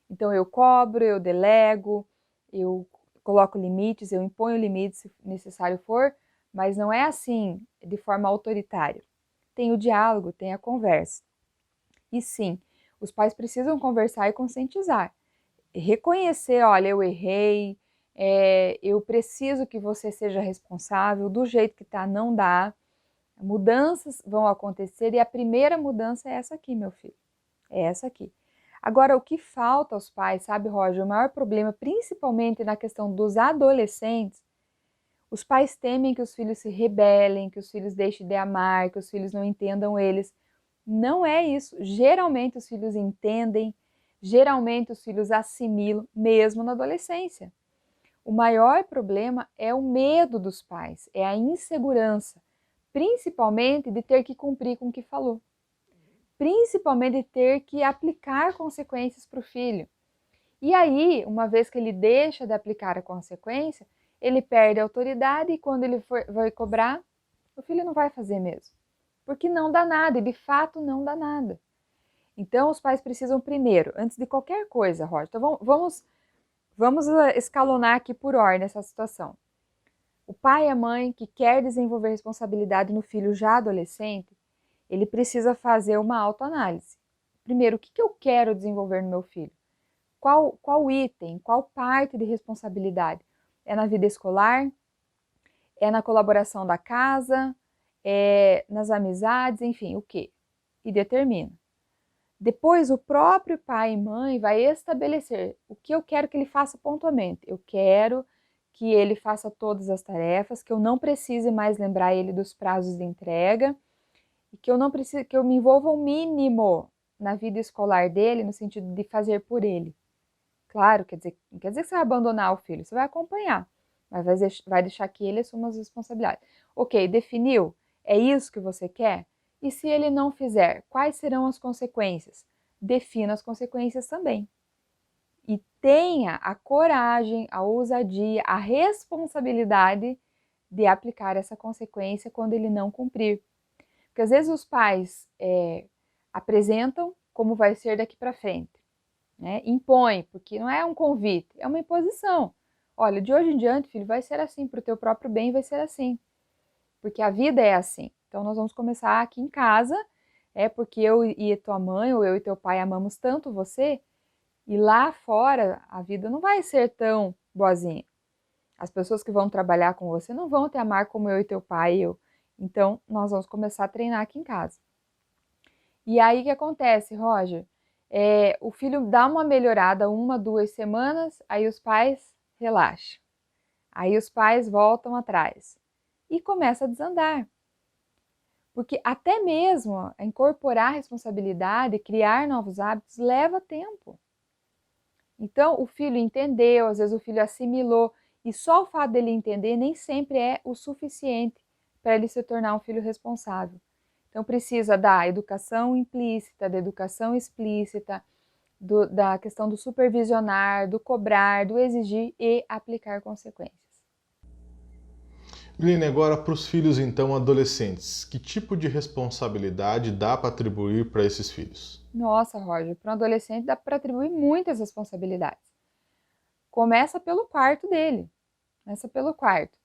Então eu cobro, eu delego, eu coloco limites, eu imponho limites se necessário for, mas não é assim de forma autoritária. Tem o diálogo, tem a conversa. E sim, os pais precisam conversar e conscientizar. Reconhecer, olha, eu errei, eu preciso que você seja responsável, do jeito que tá, não dá. Mudanças vão acontecer e a primeira mudança é essa aqui, meu filho. É essa aqui. Agora, o que falta aos pais, sabe, Roger? O maior problema, principalmente na questão dos adolescentes, os pais temem que os filhos se rebelem, que os filhos deixem de amar, que os filhos não entendam eles. Não é isso. Geralmente os filhos entendem, geralmente os filhos assimilam, mesmo na adolescência. O maior problema é o medo dos pais, é a insegurança, principalmente de ter que cumprir com o que falou, principalmente de ter que aplicar consequências para o filho. E aí, uma vez que ele deixa de aplicar a consequência, ele perde a autoridade e quando ele vai cobrar, o filho não vai fazer mesmo. Porque não dá nada, e de fato não dá nada. Então, os pais precisam primeiro, antes de qualquer coisa, Roger, então vamos escalonar aqui por ordem essa situação. O pai e a mãe que quer desenvolver responsabilidade no filho já adolescente, ele precisa fazer uma autoanálise. Primeiro, o que eu quero desenvolver no meu filho? Qual item, qual parte de responsabilidade? É na vida escolar? É na colaboração da casa? É nas amizades? Enfim, o quê? E determina. Depois, o próprio pai e mãe vai estabelecer o que eu quero que ele faça pontualmente. Eu quero que ele faça todas as tarefas, que eu não precise mais lembrar ele dos prazos de entrega, e que eu não precise, que eu me envolva o mínimo na vida escolar dele, no sentido de fazer por ele. Claro, não quer dizer que você vai abandonar o filho, você vai acompanhar, mas vai deixar que ele assuma as responsabilidades. Ok, definiu? É isso que você quer? E se ele não fizer, quais serão as consequências? Defina as consequências também. E tenha a coragem, a ousadia, a responsabilidade de aplicar essa consequência quando ele não cumprir. Porque às vezes os pais apresentam como vai ser daqui para frente, né? Impõe, porque não é um convite, é uma imposição. Olha, de hoje em diante, filho, vai ser assim, para o teu próprio bem vai ser assim, porque a vida é assim. Então nós vamos começar aqui em casa, porque eu e tua mãe, ou eu e teu pai amamos tanto você, e lá fora a vida não vai ser tão boazinha. As pessoas que vão trabalhar com você não vão te amar como eu e teu pai e eu. Então nós vamos começar a treinar aqui em casa. E aí o que acontece, Roger? O filho dá uma melhorada 1, 2 semanas, aí os pais relaxam. Aí os pais voltam atrás e começa a desandar. Porque até mesmo incorporar a responsabilidade, criar novos hábitos, leva tempo. Então, o filho entendeu, às vezes o filho assimilou, e só o fato dele entender nem sempre é o suficiente para ele se tornar um filho responsável. Então, precisa da educação implícita, da educação explícita, da questão do supervisionar, do cobrar, do exigir e aplicar consequências. Milene, agora para os filhos então adolescentes, que tipo de responsabilidade dá para atribuir para esses filhos? Nossa, Roger, para um adolescente dá para atribuir muitas responsabilidades. Começa pelo quarto dele. Começa pelo quarto.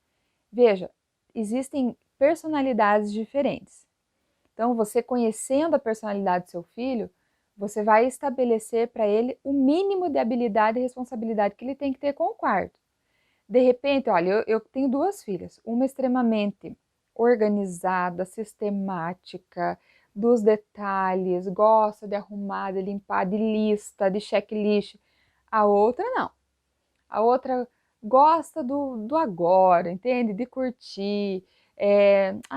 Veja, existem personalidades diferentes. Então, você conhecendo a personalidade do seu filho, você vai estabelecer para ele o mínimo de habilidade e responsabilidade que ele tem que ter com o quarto. De repente, olha, eu tenho 2 filhas, uma extremamente organizada, sistemática, dos detalhes, gosta de arrumar, de limpar, de lista, de checklist. A outra não. A outra gosta do agora, entende? De curtir.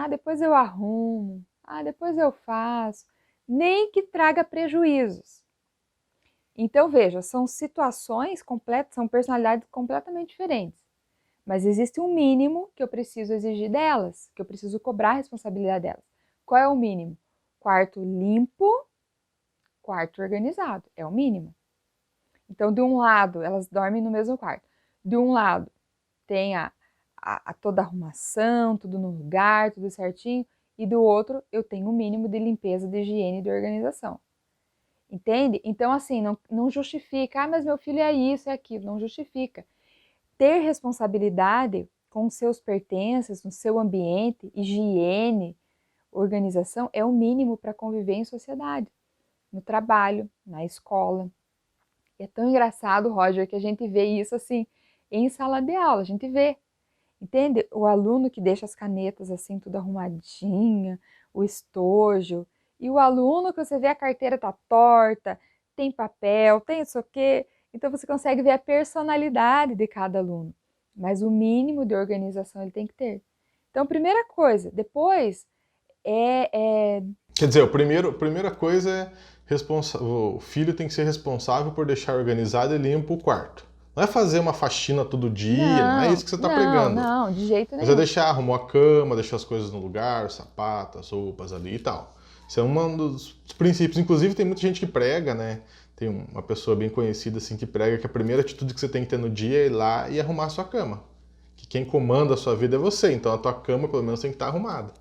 Depois eu arrumo. Depois eu faço. Nem que traga prejuízos. Então, veja, são situações completas, são personalidades completamente diferentes. Mas existe um mínimo que eu preciso exigir delas, que eu preciso cobrar a responsabilidade delas. Qual é o mínimo? Quarto limpo, quarto organizado. É o mínimo. Então, de um lado, elas dormem no mesmo quarto. De um lado, tem toda a arrumação, tudo no lugar, tudo certinho. E do outro, eu tenho o mínimo de limpeza, de higiene e de organização. Entende? Então, assim, não justifica. Mas meu filho é isso, é aquilo. Não justifica. Ter responsabilidade com seus pertences, no seu ambiente, higiene, organização, é o mínimo para conviver em sociedade. No trabalho, na escola. E é tão engraçado, Roger, que a gente vê isso assim em sala de aula, a gente vê. Entende? O aluno que deixa as canetas assim, tudo arrumadinha, o estojo. E o aluno que você vê a carteira tá torta, tem papel, tem isso o quê. Então você consegue ver a personalidade de cada aluno. Mas o mínimo de organização ele tem que ter. Então, primeira coisa. Depois Quer dizer, a primeira coisa é o filho tem que ser responsável por deixar organizado e limpo o quarto. Não é fazer uma faxina todo dia, não é isso que você está pregando. Não, de jeito Mas é nenhum. arrumar a cama, deixar as coisas no lugar, os sapatos, as roupas ali e tal. Isso é um dos princípios. Inclusive, tem muita gente que prega, né? Tem uma pessoa bem conhecida assim que prega que a primeira atitude que você tem que ter no dia é ir lá e arrumar a sua cama. Que quem comanda a sua vida é você, então a tua cama pelo menos tem que estar arrumada.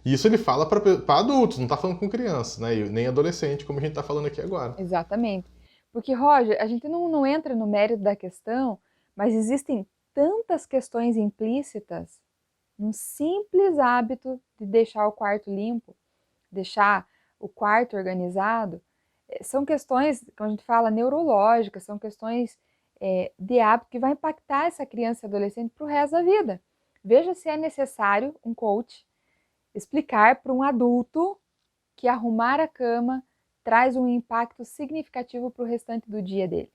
E isso ele fala para adultos, não está falando com crianças, né? E nem adolescente, como a gente está falando aqui agora. Exatamente. Porque, Roger, a gente não entra no mérito da questão, mas existem tantas questões implícitas num simples hábito de deixar o quarto limpo, deixar o quarto organizado. São questões, como a gente fala, neurológicas, são questões de hábito que vai impactar essa criança e adolescente para o resto da vida. Veja se é necessário um coach explicar para um adulto que arrumar a cama traz um impacto significativo para o restante do dia dele.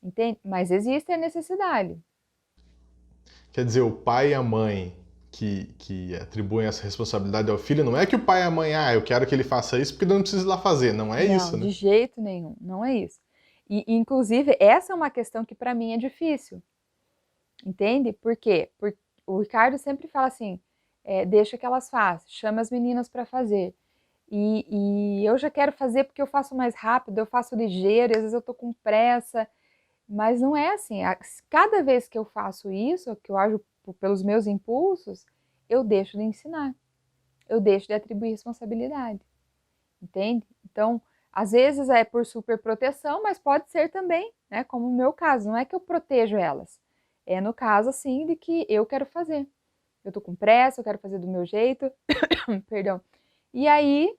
Entende? Mas existe a necessidade. Quer dizer, o pai e a mãe que atribuem essa responsabilidade ao filho, não é que o pai e a mãe, eu quero que ele faça isso porque eu não preciso ir lá fazer. Não é isso, né? De jeito nenhum, não é isso. E, inclusive, essa é uma questão que para mim é difícil. Entende? Por quê? Porque o Ricardo sempre fala assim, deixa que elas façam, chama as meninas para fazer. E eu já quero fazer porque eu faço mais rápido, eu faço ligeiro, às vezes eu tô com pressa, mas não é assim. Cada vez que eu faço isso, que eu ajo pelos meus impulsos, eu deixo de ensinar, eu deixo de atribuir responsabilidade, entende? Então, às vezes é por superproteção, mas pode ser também, né, como no meu caso, não é que eu protejo elas, é no caso, assim, de que eu quero fazer. Eu tô com pressa, eu quero fazer do meu jeito, perdão. E aí,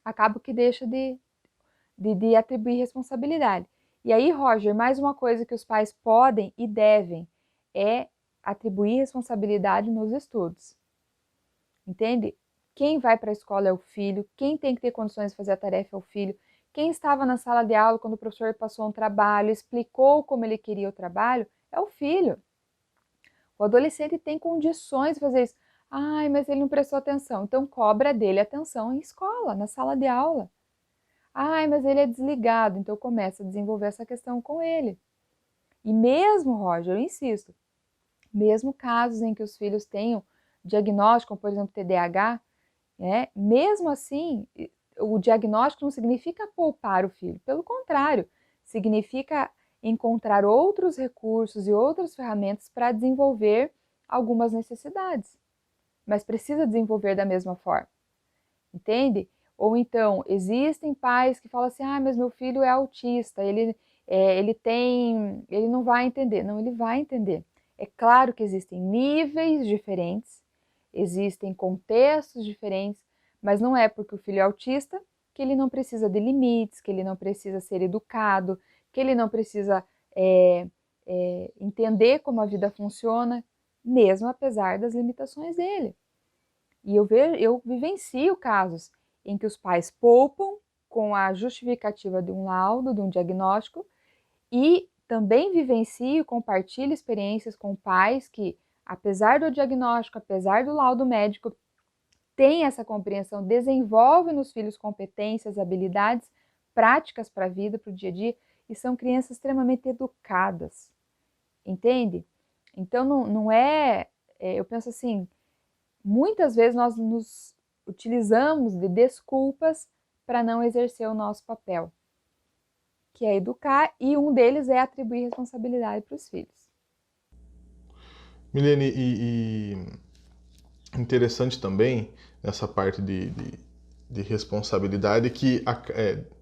acabo que deixa de atribuir responsabilidade. E aí, Roger, mais uma coisa que os pais podem e devem é atribuir responsabilidade nos estudos. Entende? Quem vai para a escola é o filho, quem tem que ter condições de fazer a tarefa é o filho, quem estava na sala de aula quando o professor passou um trabalho, explicou como ele queria o trabalho, é o filho. O adolescente tem condições de fazer isso. Ai, mas ele não prestou atenção. Então cobra dele atenção em escola, na sala de aula. Ai, mas ele é desligado. Então começa a desenvolver essa questão com ele. E mesmo, Roger, eu insisto, mesmo casos em que os filhos tenham diagnóstico, como por exemplo TDAH, mesmo assim, o diagnóstico não significa poupar o filho. Pelo contrário, significa encontrar outros recursos e outras ferramentas para desenvolver algumas necessidades. Mas precisa desenvolver da mesma forma. Entende? Ou então, existem pais que falam assim, mas meu filho é autista, ele não vai entender. Não, ele vai entender. É claro que existem níveis diferentes, existem contextos diferentes, mas não é porque o filho é autista que ele não precisa de limites, que ele não precisa ser educado, que ele não precisa entender como a vida funciona, mesmo apesar das limitações dele. E eu vivencio casos em que os pais poupam com a justificativa de um laudo, de um diagnóstico, e também vivencio e compartilho experiências com pais que, apesar do diagnóstico, apesar do laudo médico, têm essa compreensão, desenvolvem nos filhos competências, habilidades, práticas para a vida, para o dia a dia, e são crianças extremamente educadas, entende? Então, não é, eu penso assim, muitas vezes nós nos utilizamos de desculpas para não exercer o nosso papel, que é educar, e um deles é atribuir responsabilidade para os filhos. Milene, interessante também nessa parte de responsabilidade que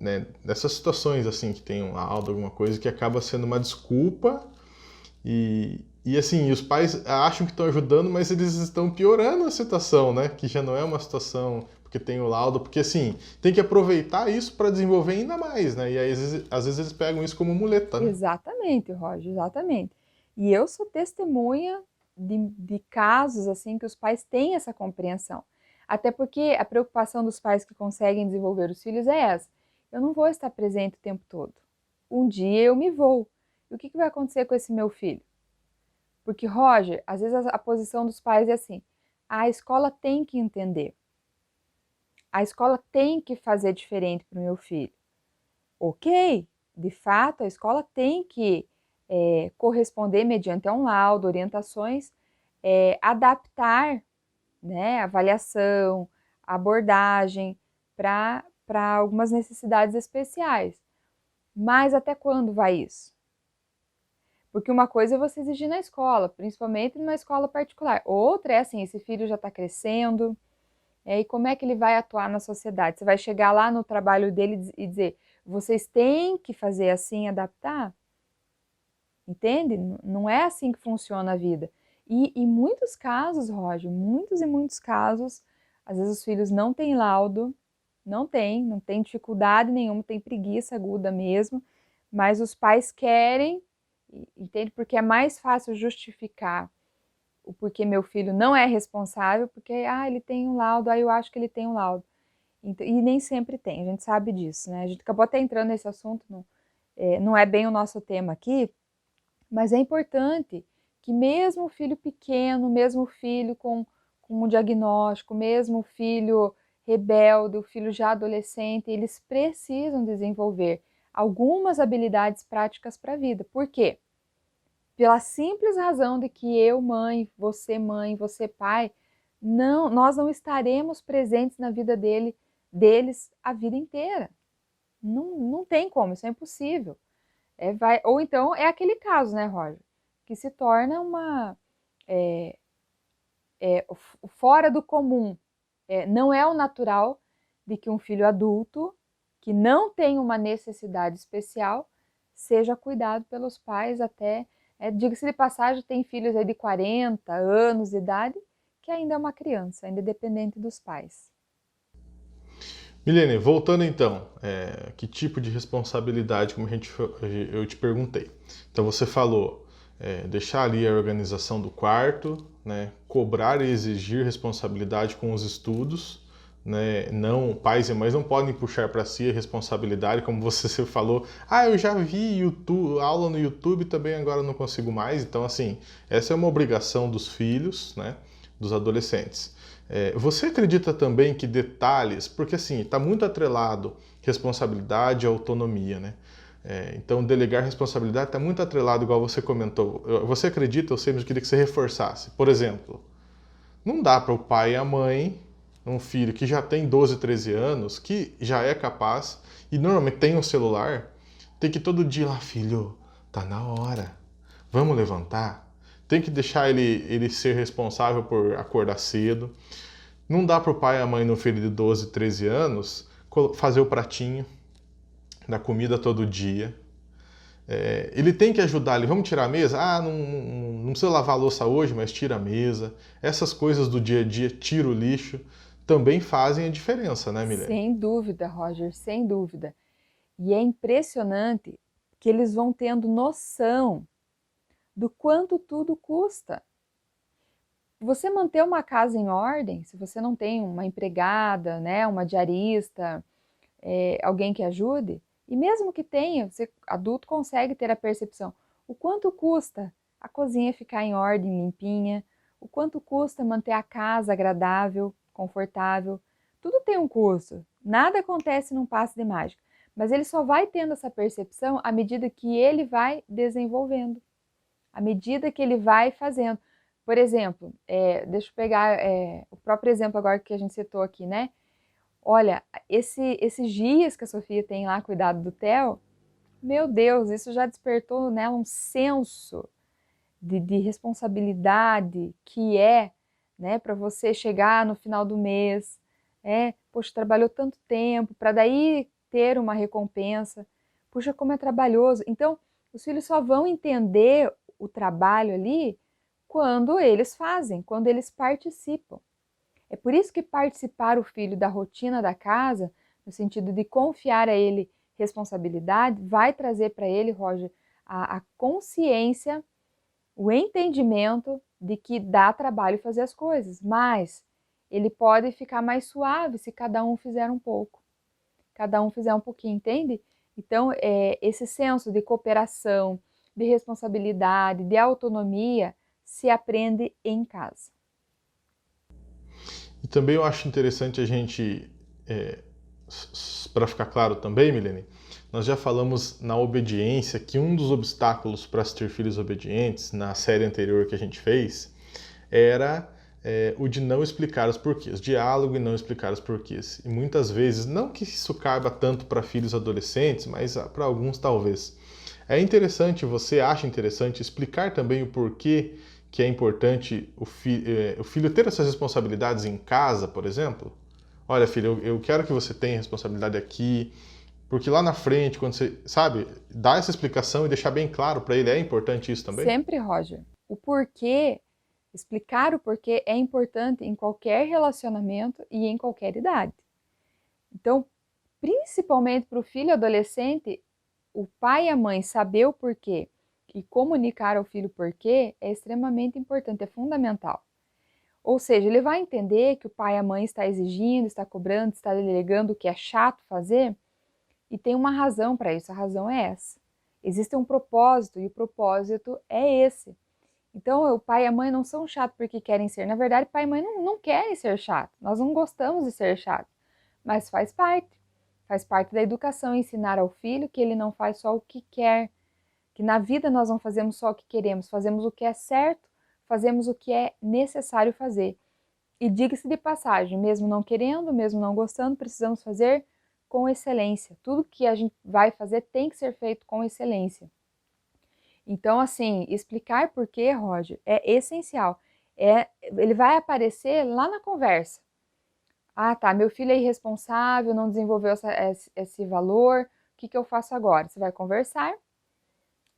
né, nessas situações assim que tem um laudo, alguma coisa que acaba sendo uma desculpa e assim, os pais acham que estão ajudando, mas eles estão piorando a situação, né? Que já não é uma situação porque tem o laudo, porque assim, tem que aproveitar isso para desenvolver ainda mais, né? E aí, às vezes eles pegam isso como muleta, né? Exatamente, Roger, exatamente. E eu sou testemunha de casos assim que os pais têm essa compreensão. Até porque a preocupação dos pais que conseguem desenvolver os filhos é essa. Eu não vou estar presente o tempo todo. Um dia eu me vou. E o que vai acontecer com esse meu filho? Porque, Roger, às vezes a posição dos pais é assim, a escola tem que entender. A escola tem que fazer diferente para o meu filho. Ok, de fato, a escola tem que corresponder mediante um laudo, orientações, adaptar, né, a avaliação, a abordagem para algumas necessidades especiais. Mas até quando vai isso? Porque uma coisa é você exigir na escola, principalmente numa escola particular. Outra é assim, esse filho já está crescendo, e como é que ele vai atuar na sociedade? Você vai chegar lá no trabalho dele e dizer, vocês têm que fazer assim, adaptar? Entende? Não é assim que funciona a vida. E em muitos casos, Roger, muitos e muitos casos, às vezes os filhos não têm laudo, não tem dificuldade nenhuma, tem preguiça aguda mesmo, mas os pais querem, entende? Porque é mais fácil justificar o porquê meu filho não é responsável, porque ele tem um laudo, aí eu acho que ele tem um laudo. E nem sempre tem, a gente sabe disso, né? A gente acabou até entrando nesse assunto, não é bem o nosso tema aqui, mas é importante que mesmo o filho pequeno, mesmo o filho com um diagnóstico, mesmo o filho rebelde, o filho já adolescente, eles precisam desenvolver algumas habilidades práticas para a vida. Por quê? Pela simples razão de que eu, mãe, você, pai, nós não estaremos presentes na vida deles a vida inteira. Não tem como, isso é impossível. Ou então é aquele caso, né, Roger? Que se torna fora do comum. Não é o natural de que um filho adulto, que não tem uma necessidade especial, seja cuidado pelos pais até, diga-se de passagem, tem filhos aí de 40 anos de idade, que ainda é uma criança, ainda é dependente dos pais. Milene, voltando então, que tipo de responsabilidade, como eu te perguntei. Então você falou deixar ali a organização do quarto, né, cobrar e exigir responsabilidade com os estudos, né, não, pais e mães não podem puxar para si a responsabilidade, como você falou, eu já vi YouTube, aula no YouTube, também agora não consigo mais. Então assim, essa é uma obrigação dos filhos, né, dos adolescentes. Você acredita também que detalhes, porque assim, está muito atrelado responsabilidade e autonomia, né? Então, delegar responsabilidade está muito atrelado, igual você comentou. Você acredita, eu sei, mas eu queria que você reforçasse. Por exemplo, não dá para o pai e a mãe, um filho que já tem 12, 13 anos, que já é capaz, e normalmente tem um celular, tem que todo dia lá, filho, tá na hora, vamos levantar? Tem que deixar ele ser responsável por acordar cedo. Não dá para o pai e a mãe no filho de 12, 13 anos fazer o pratinho da comida todo dia. Ele tem que ajudar ali, vamos tirar a mesa? Não precisa lavar a louça hoje, mas tira a mesa. Essas coisas do dia a dia, tira o lixo, também fazem a diferença, né, Milene? Sem dúvida, Roger, sem dúvida. E é impressionante que eles vão tendo noção do quanto tudo custa. Você manter uma casa em ordem, se você não tem uma empregada, né, uma diarista, alguém que ajude, e mesmo que tenha, você adulto consegue ter a percepção, o quanto custa a cozinha ficar em ordem, limpinha, o quanto custa manter a casa agradável, confortável, tudo tem um custo, nada acontece num passe de mágica, mas ele só vai tendo essa percepção à medida que ele vai desenvolvendo, à medida que ele vai fazendo. Por exemplo, deixa eu pegar o próprio exemplo agora que a gente citou aqui, né? Olha, esses dias que a Sofia tem lá cuidado do Theo, meu Deus, isso já despertou nela um senso de responsabilidade que né, para você chegar no final do mês, poxa, trabalhou tanto tempo, para daí ter uma recompensa, puxa, como é trabalhoso. Então, os filhos só vão entender o trabalho ali quando eles fazem, quando eles participam. É por isso que participar o filho da rotina da casa, no sentido de confiar a ele responsabilidade, vai trazer para ele, Roger, a consciência, o entendimento de que dá trabalho fazer as coisas, mas ele pode ficar mais suave se cada um fizer um pouco, cada um fizer um pouquinho, entende? Então, esse senso de cooperação, de responsabilidade, de autonomia, se aprende em casa. E também eu acho interessante a gente, para ficar claro também, Milene, nós já falamos na obediência que um dos obstáculos para se ter filhos obedientes, na série anterior que a gente fez, era o de não explicar os porquês, diálogo e não explicar os porquês. E muitas vezes, não que isso caiba tanto para filhos adolescentes, mas para alguns talvez. É interessante, você acha interessante explicar também o porquê que é importante o filho ter essas responsabilidades em casa, por exemplo? Olha, filho, eu quero que você tenha responsabilidade aqui, porque lá na frente, quando você, sabe, dar essa explicação e deixar bem claro para ele, é importante isso também? Sempre, Roger. O porquê, explicar o porquê é importante em qualquer relacionamento e em qualquer idade. Então, principalmente para o filho adolescente, o pai e a mãe saber o porquê e comunicar ao filho o porquê é extremamente importante, é fundamental. Ou seja, ele vai entender que o pai e a mãe está exigindo, está cobrando, está delegando o que é chato fazer, e tem uma razão para isso, a razão é essa. Existe um propósito, e o propósito é esse. Então, o pai e a mãe não são chatos porque querem ser. Na verdade, pai e mãe não querem ser chato. Nós não gostamos de ser chato, mas faz parte. Faz parte da educação ensinar ao filho que ele não faz só o que quer, que na vida nós não fazemos só o que queremos, fazemos o que é certo, fazemos o que é necessário fazer. E diga-se de passagem, mesmo não querendo, mesmo não gostando, precisamos fazer com excelência. Tudo que a gente vai fazer tem que ser feito com excelência. Então, assim, explicar por quê, Roger, é essencial. Ele vai aparecer lá na conversa. Ah, tá, meu filho é irresponsável, não desenvolveu esse valor, o que eu faço agora? Você vai conversar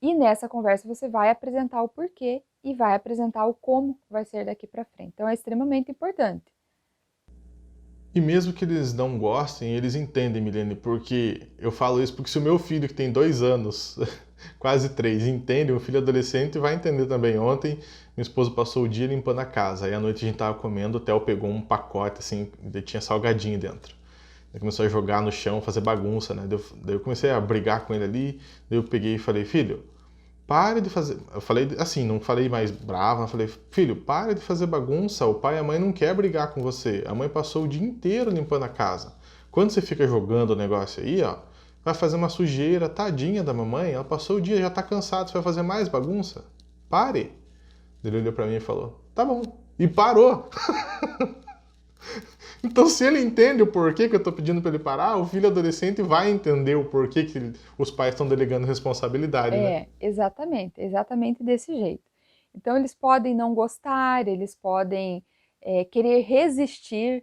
e nessa conversa você vai apresentar o porquê e vai apresentar o como vai ser daqui para frente. Então, é extremamente importante. E mesmo que eles não gostem, eles entendem, Milene, porque eu falo isso porque se o meu filho, que tem 2 anos, quase 3, entende, um filho adolescente vai entender também. Ontem, minha esposa passou o dia limpando a casa, aí à noite a gente tava comendo, o Theo pegou um pacote, assim, e tinha salgadinho dentro. Ele começou a jogar no chão, fazer bagunça, né? Daí eu comecei a brigar com ele ali, daí eu peguei e falei, filho, pare de fazer. Eu falei assim, não falei mais bravo, eu falei, filho, pare de fazer bagunça. O pai e a mãe não quer brigar com você. A mãe passou o dia inteiro limpando a casa. Quando você fica jogando o negócio aí, ó, vai fazer uma sujeira, tadinha da mamãe. Ela passou o dia, já tá cansada, você vai fazer mais bagunça? Pare. Ele olhou pra mim e falou, tá bom. E parou. Então, se ele entende o porquê que eu estou pedindo para ele parar, o filho adolescente vai entender o porquê que os pais estão delegando responsabilidade, né? Exatamente desse jeito. Então, eles podem não gostar, eles podem querer resistir,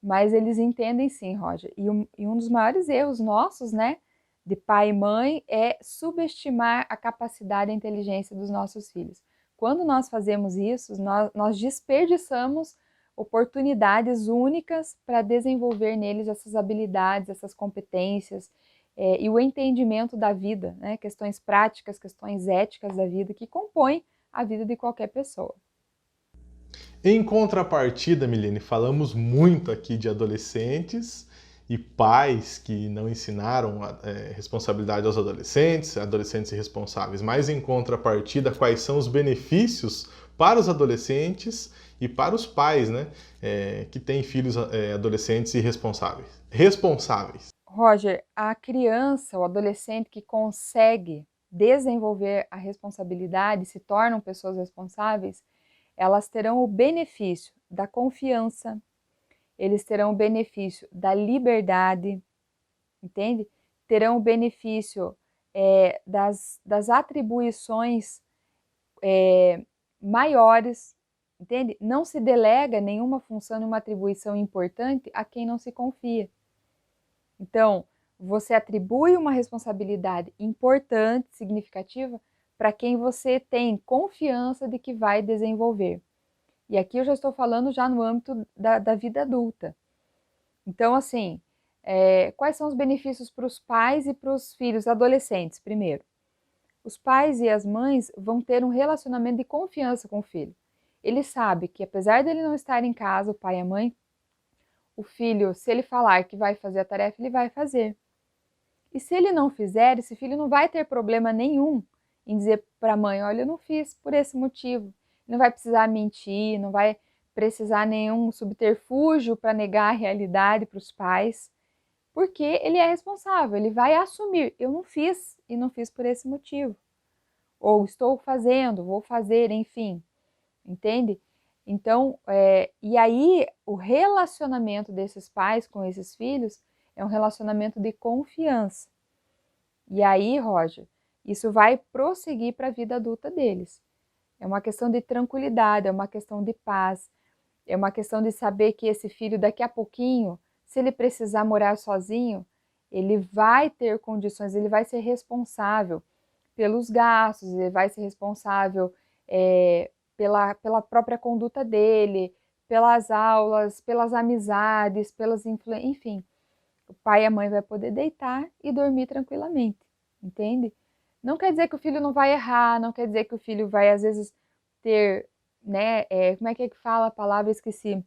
mas eles entendem sim, Roger. E um dos maiores erros nossos, né, de pai e mãe, é subestimar a capacidade e a inteligência dos nossos filhos. Quando nós fazemos isso, nós desperdiçamos oportunidades únicas para desenvolver neles essas habilidades, essas competências e o entendimento da vida, né? Questões práticas, questões éticas da vida que compõem a vida de qualquer pessoa. Em contrapartida, Milene, falamos muito aqui de adolescentes e pais que não ensinaram responsabilidade aos adolescentes, adolescentes irresponsáveis. Mas em contrapartida, quais são os benefícios para os adolescentes e para os pais, né, que têm filhos adolescentes irresponsáveis? Responsáveis. Roger, a criança, o adolescente que consegue desenvolver a responsabilidade, se tornam pessoas responsáveis, elas terão o benefício da confiança, eles terão o benefício da liberdade, entende? Terão o benefício das atribuições maiores, entende? Não se delega nenhuma função, nenhuma atribuição importante a quem não se confia. Então, você atribui uma responsabilidade importante, significativa, para quem você tem confiança de que vai desenvolver. E aqui eu já estou falando já no âmbito da vida adulta. Então, assim, quais são os benefícios para os pais e para os filhos adolescentes? Primeiro, os pais e as mães vão ter um relacionamento de confiança com o filho. Ele sabe que, apesar dele não estar em casa, o pai e a mãe, o filho, se ele falar que vai fazer a tarefa, ele vai fazer. E se ele não fizer, esse filho não vai ter problema nenhum em dizer para a mãe, olha, eu não fiz por esse motivo. Não vai precisar mentir, não vai precisar nenhum subterfúgio para negar a realidade para os pais, porque ele é responsável, ele vai assumir, eu não fiz e não fiz por esse motivo. Ou estou fazendo, vou fazer, enfim, entende? Então, e aí o relacionamento desses pais com esses filhos é um relacionamento de confiança. E aí, Roger, isso vai prosseguir para a vida adulta deles. É uma questão de tranquilidade, é uma questão de paz, é uma questão de saber que esse filho, daqui a pouquinho, se ele precisar morar sozinho, ele vai ter condições, ele vai ser responsável pelos gastos, ele vai ser responsável pela própria conduta dele, pelas aulas, pelas amizades, pelas influências, enfim. O pai e a mãe vai poder deitar e dormir tranquilamente, entende? Não quer dizer que o filho não vai errar, não quer dizer que o filho vai, às vezes, ter né, como é que fala a palavra, esqueci,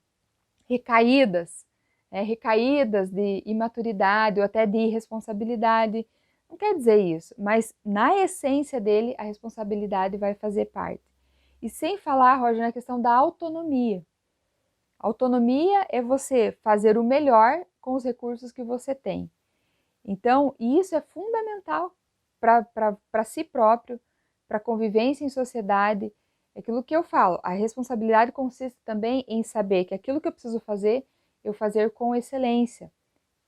recaídas, recaídas de imaturidade ou até de irresponsabilidade. Não quer dizer isso, mas na essência dele, a responsabilidade vai fazer parte. E sem falar, Roger, na questão da autonomia. Autonomia é você fazer o melhor com os recursos que você tem. Então, isso é fundamental para si próprio, para a convivência em sociedade. É aquilo que eu falo, a responsabilidade consiste também em saber que aquilo que eu preciso fazer, eu fazer com excelência,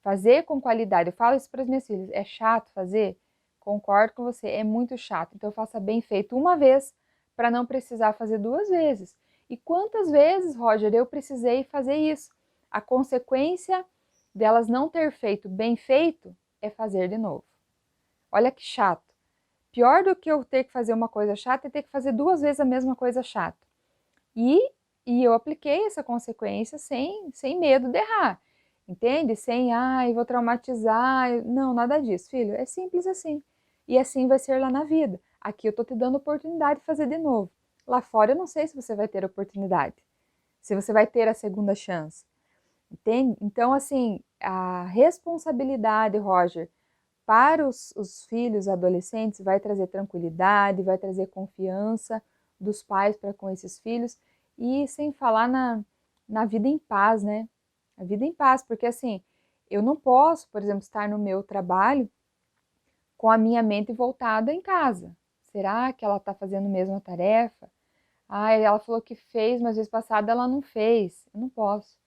fazer com qualidade. Eu falo isso para as minhas filhas, é chato fazer? Concordo com você, é muito chato. Então, faça bem feito uma vez, para não precisar fazer 2 vezes. E quantas vezes, Roger, eu precisei fazer isso? A consequência delas não ter feito bem feito é fazer de novo. Olha que chato. Pior do que eu ter que fazer uma coisa chata é ter que fazer 2 vezes a mesma coisa chata. E eu apliquei essa consequência sem medo de errar. Entende? Sem, vou traumatizar. Não, nada disso, filho. É simples assim. E assim vai ser lá na vida. Aqui eu tô te dando oportunidade de fazer de novo. Lá fora eu não sei se você vai ter oportunidade. Se você vai ter a segunda chance. Entende? Então, assim, a responsabilidade, Roger, para os filhos adolescentes vai trazer tranquilidade, vai trazer confiança dos pais para com esses filhos e sem falar na vida em paz, né? A vida em paz, porque assim, eu não posso, por exemplo, estar no meu trabalho com a minha mente voltada em casa. Será que ela está fazendo a mesma tarefa? Ela falou que fez, mas vez passada ela não fez. Eu não posso.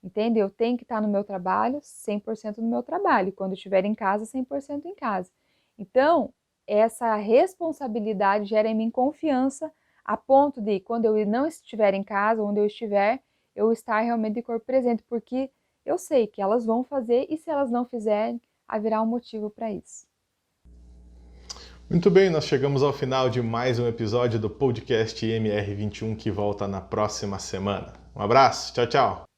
Entende? Eu tenho que estar no meu trabalho, 100% no meu trabalho. Quando eu estiver em casa, 100% em casa. Então, essa responsabilidade gera em mim confiança a ponto de, quando eu não estiver em casa, onde eu estiver, eu estar realmente de corpo presente, porque eu sei que elas vão fazer e se elas não fizerem, haverá um motivo para isso. Muito bem, nós chegamos ao final de mais um episódio do podcast MR21 que volta na próxima semana. Um abraço, tchau, tchau!